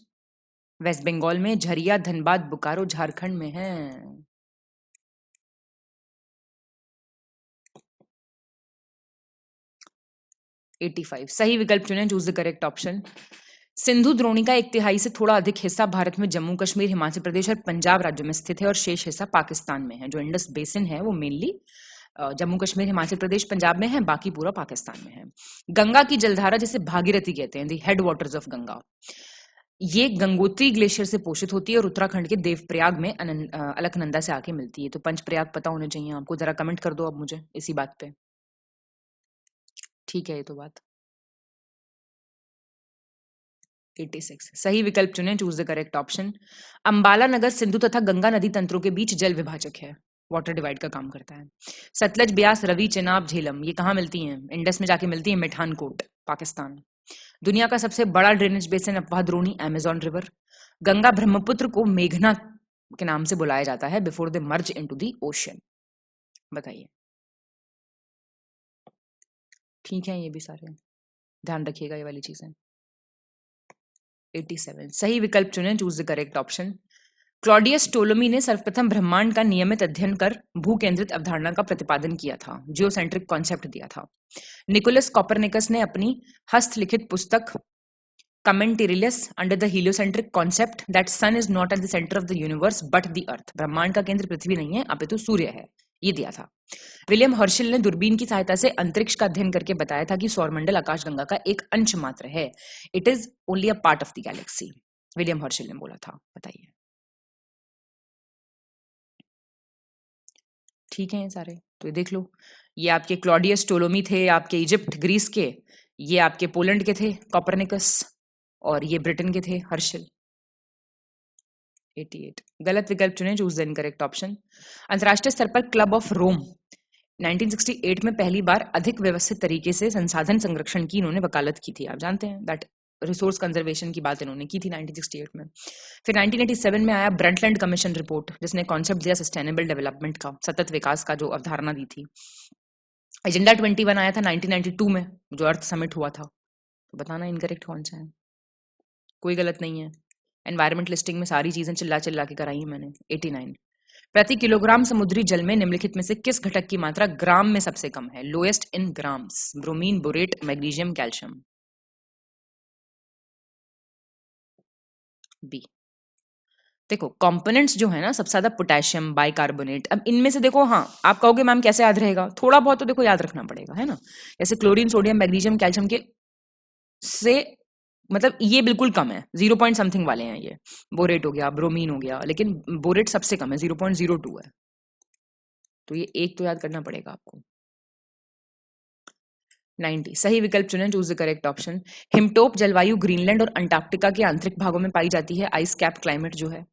वेस्ट बंगाल में, झरिया, धनबाद, बोकारो झारखंड में है। सही विकल्प चुनें, choose the correct option. Sindhu द्रोणी का 1/3 से थोड़ा अधिक हिस्सा भारत में जम्मू कश्मीर, हिमाचल प्रदेश और पंजाब राज्यों में स्थित है और शेष हिस्सा पाकिस्तान में है। जो इंडस बेसिन है वो मेनली जम्मू कश्मीर, हिमाचल प्रदेश, पंजाब में है, बाकी पूरा पाकिस्तान में है। गंगा की जलधारा जिसे भागीरथी कहते हैं, the head waters of Ganga, ये गंगोत्री ग्लेशियर से पोषित होती है और उत्तराखंड के देवप्रयाग में अलकनंदा से आके मिलती है। तो पंचप्रयाग पता होने चाहिए आपको, जरा कमेंट कर दो अब मुझे इसी बात पे, ठीक है ये तो बात। 86 सही विकल्प चुनें, choose the correct option. Ambala नगर सिंधु तथा गंगा नदी तंत्रों के बीच जल विभाजक है, वाटर डिवाइड का काम करता है। सतलज, ब्यास, रवि, चेनाब, झेलम ये कहाँ मिलती हैं? इंडस में जाके मिलती है, मिठानकोट, पाकिस्तान। दुनिया का सबसे बड़ा ड्रेनेज बेसिन अफवाह द्रोणी, अमेजॉन रिवर। गंगा ब्रह्मपुत्र को मेघना के नाम से बुलाया जाता है before they merge into the ocean. बताइए, ठीक है ये भी सारे, ध्यान रखिएगा ये वाली चीजें। 87 सही विकल्प चुनें, choose the correct option. Claudius Ptolemy ने सर्वप्रथम ब्रह्मांड का नियमित अध्ययन कर भू केंद्रित अवधारणा का प्रतिपादन किया था, जियोसेंट्रिक कॉन्सेप्ट दिया था। निकोलस कॉपरनिकस ने अपनी हस्तलिखित पुस्तक commentarius under the heliocentric concept that sun is not at the centre of the universe but the earth, ब्रह्मांड का केंद्र पृथ्वी नहीं है अपितु सूर्य है, ये दिया था। विलियम हर्शल ने दूरबीन की सहायता से अंतरिक्ष का अध्ययन करके बताया था कि सौरमंडल आकाशगंगा का एक अंश मात्र है, it is only a part of the Galaxy, William Herschel ने बोला था। बताइए, ठीक है ये सारे, तो ये देख लो, ये आपके क्लॉडियस टोलोमी थे, आपके इजिप्ट ग्रीस के, ये आपके पोलैंड के थे कॉपरनिकस, और ये ब्रिटेन के थे हर्शल। 88 गलत विकल्प चुने, चूज द इनकरेक्ट ऑप्शन। अंतरराष्ट्रीय स्तर पर क्लब ऑफ रोम 1968 में पहली बार अधिक व्यवस्थित तरीके से संसाधन संरक्षण की इन्होंने वकालत की थी। आप जानते हैं दैट रिसोर्स कंजर्वेशन की बात इन्होंने की थी 1968 में। फिर 1987 में आया ब्रंटलैंड कमीशन रिपोर्ट, जिसने कॉन्सेप्ट दिया सस्टेनेबल डेवलपमेंट का, सतत विकास का जो अवधारणा दी थी। एजेंडा 21 आया था 1992 में, जो अर्थ समिट हुआ था। तो बताना इनकरेक्ट कौन सा है? कोई गलत नहीं है। एनवायरमेंट लिस्टिंग में सारी चीजें चिल्ला चिल्ला के कराई है मैंने। 89 प्रति किलोग्राम समुद्री जल में निम्नलिखित में से किस घटक की मात्रा ग्राम में सबसे कम है? Lowest in grams, bromine, borate, magnesium, calcium. B. देखो कंपोनेंट्स जो है ना सबसे ज्यादा पोटेशियम, बाइकार्बोनेट। अब इनमें से देखो, हाँ आप कहोगे मैम कैसे याद रहेगा, थोड़ा बहुत तो देखो याद रखना पड़ेगा, है ना। जैसे क्लोरीन, सोडियम, मैग्नीशियम, कैल्शियम के से मतलब ये बिल्कुल कम है, 0 पॉइंट समथिंग वाले हैं ये। बोरेट हो गया, ब्रोमीन हो गया, लेकिन बोरेट सबसे कम है, 0.02 है। तो ये एक तो याद करना पड़ेगा आपको। 90 सही विकल्प चुनें, चूज द करेक्ट ऑप्शन। हिमटोप जलवायु ग्रीनलैंड और अंटार्कटिका के आंतरिक भागों में पाई जाती है, आइस कैप क्लाइमेट जो है।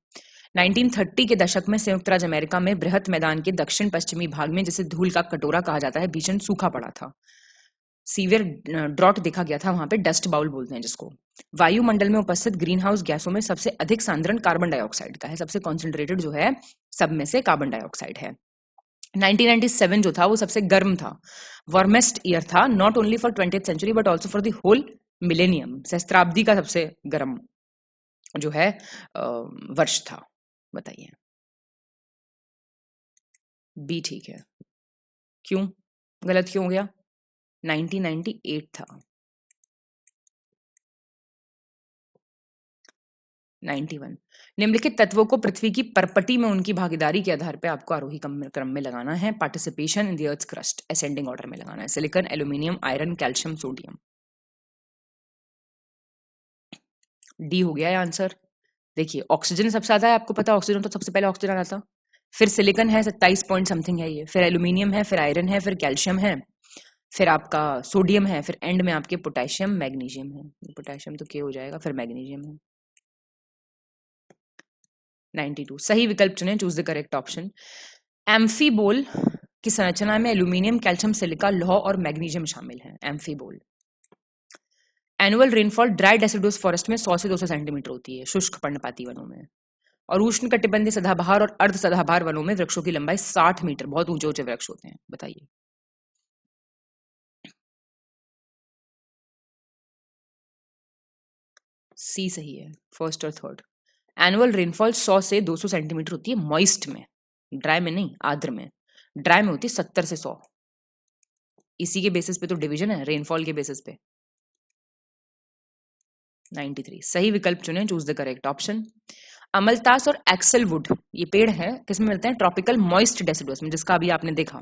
1930 के दशक में संयुक्त राज्य अमेरिका में बृहत मैदान के दक्षिण पश्चिमी भाग में, जिसे धूल का कटोरा कहा जाता है, भीषण सूखा पड़ा था। सीवियर ड्रॉट देखा गया था वहां पे, डस्ट बाउल बोलते हैं जिसको। वायुमंडल में उपस्थित ग्रीन हाउस गैसों में सबसे अधिक सांद्रण कार्बन डाइऑक्साइड का है, सबसे कॉन्सेंट्रेटेड जो है सब में से कार्बन डाइऑक्साइड है। 1997 जो था वो सबसे गर्म था, वार्मेस्ट ईयर था, not only for 20th century but also for the whole millennium. सहस्त्राब्दी का सबसे गर्म जो है वर्ष था। बताइए। बी ठीक है। क्यों गलत क्यों हो गया? 1998 था। 91 निम्नलिखित तत्वों को पृथ्वी की परपटी में उनकी भागीदारी के आधार पर आपको आरोही क्रम में लगाना है। Participation in the earth crust ascending order में लगाना है। Silicon, aluminium, iron, calcium, sodium. D हो गया है आंसर। देखिए ऑक्सीजन सबसे ज्यादा है, आपको पता है ऑक्सीजन तो सबसे पहले ऑक्सीजन आना था, फिर सिलिकॉन है 27 पॉइंट समथिंग है ये, फिर एल्यूमिनियम है, फिर आयरन है, फिर कैल्शियम है, फिर आपका सोडियम है, फिर एंड में आपके पोटेशियम, मैग्नीशियम है। पोटेशियम तो के हो जाएगा, फिर मैग्नीशियम है। 92 सही विकल्प चुनें, choose the correct option. Amphibole की संरचना में एल्यूमिनियम, कैल्शियम, सिलिका, लौह और मैग्नीशियम शामिल है। Amphibole. Annual rainfall dry deciduous forest में 100 से 200 सेंटीमीटर होती है, शुष्क पर्णपाती वनों में। और उष्ण कटिबंधीय सदाबहार और अर्ध सदाबहार वनों में वृक्षों की लंबाई 60 मीटर, बहुत ऊंचे ऊंचे वृक्ष होते हैं। बताइए। सी सही है, फर्स्ट और थर्ड। एनुअल रेनफॉल 100 से 200 सेंटीमीटर होती है मॉइस्ट में, ड्राई में नहीं, आर्द्र में। ड्राई में होती है 70 से 100। इसी के बेसिस पे तो डिवीजन है, रेनफॉल के बेसिस पे। 93 सही विकल्प चुनें, चूज द करेक्ट ऑप्शन। अमलतास और एक्सेलवुड ये पेड़ है, किसमें मिलते हैं? ट्रॉपिकल मॉइस्ट डेसिडुअस में, जिसका अभी आपने देखा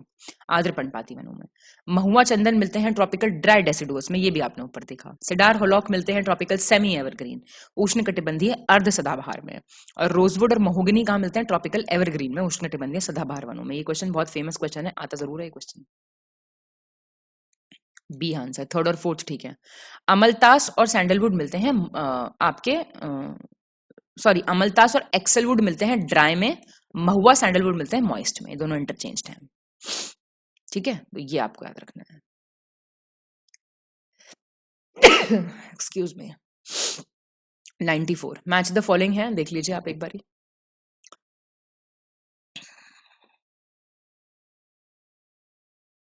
आर्द्र पर्णपाती वनों में। महुआ चंदन मिलते हैं ट्रॉपिकल ड्राई डेसिडुअस में, ये भी आपने ऊपर देखा। सिडार होलॉक मिलते हैं ट्रॉपिकल सेमी एवरग्रीन, उष्ण कटिबंधीय अर्ध सदाबहार में। और रोजवुड और महोगनी कहाँ मिलते हैं? ट्रॉपिकल एवरग्रीन में, उष्ण कटिबंधीय सदाबहार वनों में। ये क्वेश्चन बहुत फेमस क्वेश्चन है, आता जरूर है ये क्वेश्चन। बी आंसर, थर्ड और फोर्थ ठीक है। अमलतास और सैंडलवुड मिलते हैं आपके सॉरी, अमलतास और एक्सेलवुड मिलते हैं ड्राई में, महुआ सैंडलवुड मिलते हैं मॉइस्ट में, दोनों इंटरचेंज्ड हैं। ठीक है, तो ये आपको याद रखना है। Excuse me. 94 match the following है, देख लीजिए आप एक बारी।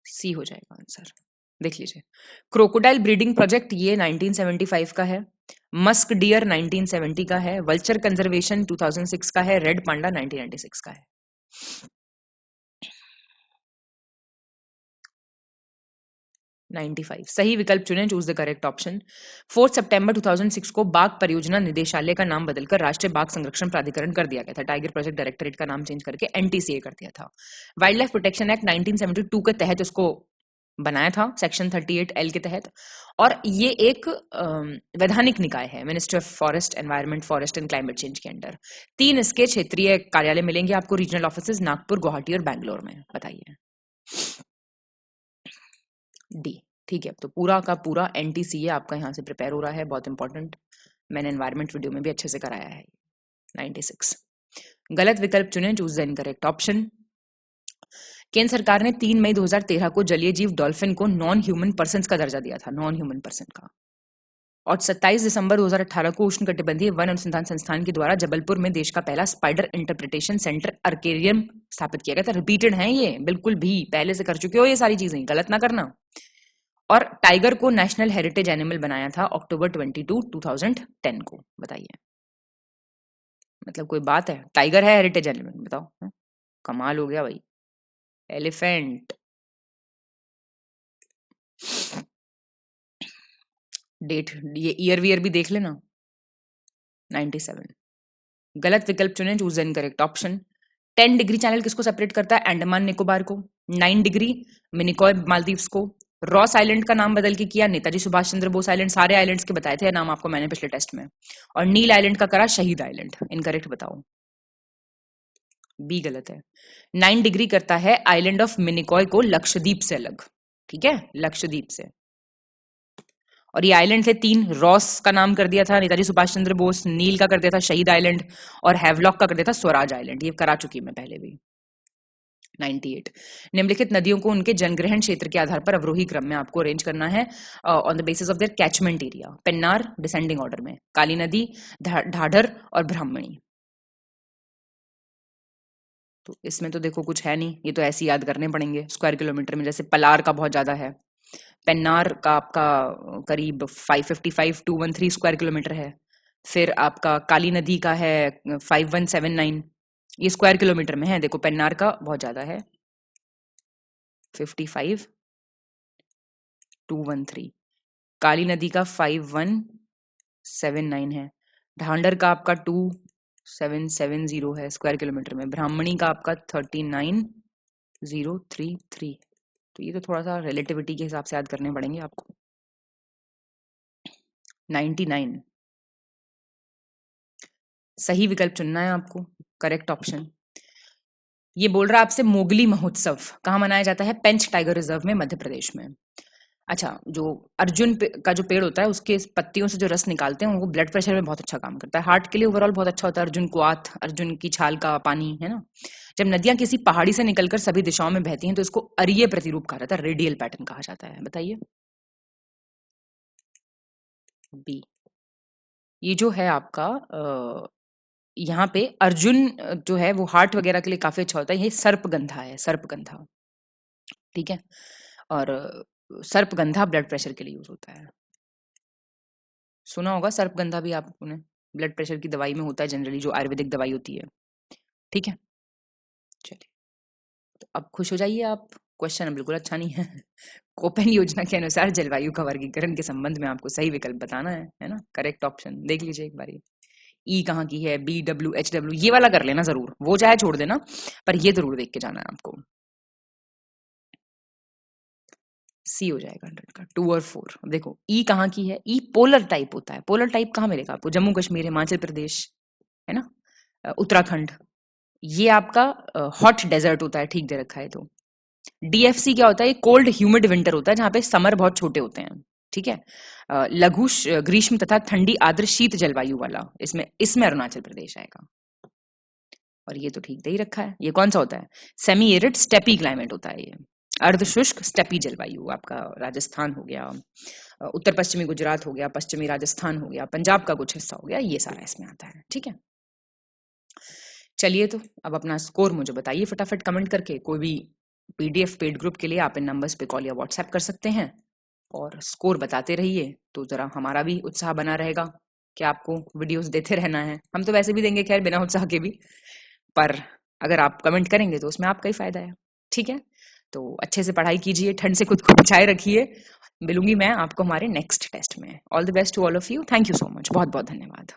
सी हो जाएगा आंसर, देख लीजिए। क्रोकोडाइल ब्रीडिंग प्रोजेक्ट ये 1975 का है। मस्क डियर 1970 का है। वल्चर कंजर्वेशन 2006 का है। रेड पांडा 1996 का है। 95 सही विकल्प चुनें, चूज द करेक्ट ऑप्शन। 4 सितंबर 2006 को बाघ परियोजना निदेशालय का नाम बदलकर राष्ट्रीय बाघ संरक्षण प्राधिकरण कर दिया गया था। टाइगर प्रोजेक्ट डायरेक्टरेट का नाम चेंज करके एनटीसीए कर दिया था। वाइल्ड लाइफ प्रोटेक्शन एक्ट 1972 के तहत उसको बनाया था, सेक्शन 38L के तहत। और ये एक वैधानिक निकाय है, ministry of forest, environment, forest and climate change के अंडर। 3 इसके क्षेत्रीय कार्यालय मिलेंगे आपको, रीजनल ऑफिसेज नागपुर, गुवाहाटी और बैंगलोर में। बताइए। डी ठीक है, तो पूरा का पूरा एनटीसीए आपका यहाँ से प्रिपेयर हो रहा है, बहुत इंपॉर्टेंट। मैंने एनवायरमेंट वीडियो में भी अच्छे से कराया है। 96 गलत विकल्प चुने, चूज द इनकरेक्ट ऑप्शन। केंद्र सरकार ने 3 मई 2013 को जलीय जीव डॉल्फिन को नॉन ह्यूमन पर्सन का दर्जा दिया था, नॉन ह्यूमन पर्सन का। और 27 दिसंबर 2018 को उष्ण कटिबंधीय वन अनुसंधान संस्थान के द्वारा जबलपुर में देश का पहला स्पाइडर इंटरप्रिटेशन सेंटर अर्केरियम स्थापित किया गया था। रिपीटेड है ये, बिल्कुल भी पहले से कर चुके हो ये सारी चीजें, गलत ना करना। और टाइगर को नेशनल हेरिटेज एनिमल बनाया था अक्टूबर 22, 2010 को। बताइए। मतलब कोई बात है? टाइगर है हेरिटेज एलिमेंट, बताओ। कमाल हो गया भाई। एलिफेंट, डेट, ये ईयर वियर भी देख लेना। 97। गलत विकल्प चुने, choose incorrect option. 10 degree channel किसको सेपरेट करता है? अंडमान निकोबार को। 9 डिग्री मिनिकॉय मालदीव्स को। रॉस आइलैंड का नाम बदल के किया नेताजी सुभाष चंद्र बोस आइलैंड। सारे आइलैंड्स के बताए थे नाम आपको मैंने पिछले टेस्ट में। और नील आइलैंड का करा शहीद आइलैंड। इनकरेक्ट बताओ। बी गलत है। 9 डिग्री करता है आइलैंड ऑफ मिनिकॉय को लक्षद्वीप से अलग। ठीक है, लक्षद्वीप से। और ये आइलैंड थे 3। रॉस का नाम कर दिया था नेताजी सुभाष चंद्र बोस, नील का कर दिया था शहीद आइलैंड, और हैवलॉक का कर दिया था स्वराज आइलैंड। ये करा चुकी मैं पहले भी। 98। निम्नलिखित नदियों को उनके जनग्रहण क्षेत्र के आधार पर अवरोही क्रम में आपको अरेंज करना है on the basis of their catchment area. Pennar descending order में, काली नदी, ढाढर और ब्राह्मणी। तो इसमें तो देखो कुछ है नहीं, ये तो ऐसे याद करने पड़ेंगे स्क्वायर किलोमीटर में। जैसे पलार का बहुत ज्यादा है, पेन्नार का आपका करीब 555,213 स्क्वायर किलोमीटर है। फिर आपका काली नदी का है 5179, ये स्क्वायर किलोमीटर में है। देखो पेन्नार का बहुत ज्यादा है 55,213, काली नदी का 5179 है, ढांडर का आपका 2770 है स्क्वायर किलोमीटर में, ब्राह्मणी का आपका 39,033। तो ये तो थोड़ा सा रिलेटिविटी के हिसाब से याद करने पड़ेंगे आपको। 99 सही विकल्प चुनना है आपको, करेक्ट ऑप्शन। ये बोल रहा है आपसे मोगली महोत्सव कहाँ मनाया जाता है? पेंच टाइगर रिजर्व में, मध्य प्रदेश में। अच्छा, जो अर्जुन का जो पेड़ होता है उसके पत्तियों से जो रस निकालते हैं वो ब्लड प्रेशर में बहुत अच्छा काम करता है। हार्ट के लिए ओवरऑल बहुत अच्छा होता है। अर्जुन कुआथ, अर्जुन की छाल का पानी, है ना। जब नदियां किसी पहाड़ी से निकलकर सभी दिशाओं में बहती हैं तो इसको अरीय प्रतिरूप कहा जाता है, रेडियल पैटर्न कहा जाता है। बताइए। बी। ये जो है आपका यहाँ पे अर्जुन जो है वो हार्ट वगैरह के लिए काफी अच्छा होता है। ये सर्पगंधा है, सर्पगंधा। ठीक है, और सर्पगंधा ब्लड प्रेशर के लिए यूज होता है। सुना होगा सर्पगंधा भी आपने, ब्लड प्रेशर की दवाई में होता है जनरली, जो आयुर्वेदिक दवाई होती है। ठीक है, चलिए तो अब खुश हो जाइए आप। क्वेश्चन बिल्कुल अच्छा नहीं है। कोपेन योजना के अनुसार जलवायु का वर्गीकरण के संबंध में आपको सही विकल्प बताना है ना। करेक्ट ऑप्शन देख लीजिए एक बारी। ई कहाँ की है? बी, डब्ल्यू, एच, डब्ल्यू, ये वाला कर लेना जरूर, वो चाहे छोड़ देना, पर ये जरूर देख के जाना है आपको। सी हो जाएगा 100 का, 2 और 4। देखो ई कहाँ की है? ई पोलर टाइप होता है। पोलर टाइप कहाँ मिलेगा आपको? जम्मू कश्मीर, हिमाचल प्रदेश, है ना, उत्तराखंड। ये आपका हॉट डेजर्ट होता है, ठीक दे रखा है। तो डीएफसी क्या होता है? कोल्ड ह्यूमिड विंटर होता है जहां पे समर बहुत छोटे होते हैं। ठीक है, लघु ग्रीष्म तथा ठंडी आर्द्र शीत जलवायु वाला, इसमें अरुणाचल प्रदेश आएगा। और ये तो ठीक दे ही रखा है। ये कौन सा होता है? सेमी एरिड स्टेपी क्लाइमेट होता है ये। अर्धशुष्क स्टेपी जलवायु आपका राजस्थान हो गया, उत्तर पश्चिमी गुजरात हो गया, पश्चिमी राजस्थान हो गया, पंजाब का कुछ हिस्सा हो गया, ये सारा इसमें आता है। ठीक है, चलिए तो अब अपना स्कोर मुझे बताइए फटाफट कमेंट करके। कोई भी पीडीएफ पेड ग्रुप के लिए आप इन नंबर्स पे कॉल या व्हाट्सएप कर सकते हैं और स्कोर बताते रहिए, तो जरा हमारा भी उत्साह बना रहेगा कि आपको वीडियोस देते रहना है। हम तो वैसे भी देंगे खैर बिना उत्साह के भी, पर अगर आप कमेंट करेंगे तो उसमें आपका ही फायदा है। ठीक है, तो अच्छे से पढ़ाई कीजिए, ठंड से खुद को बचाए रखिए। मिलूंगी मैं आपको हमारे नेक्स्ट टेस्ट में। All the best to all of you. Thank you so much, बहुत बहुत धन्यवाद।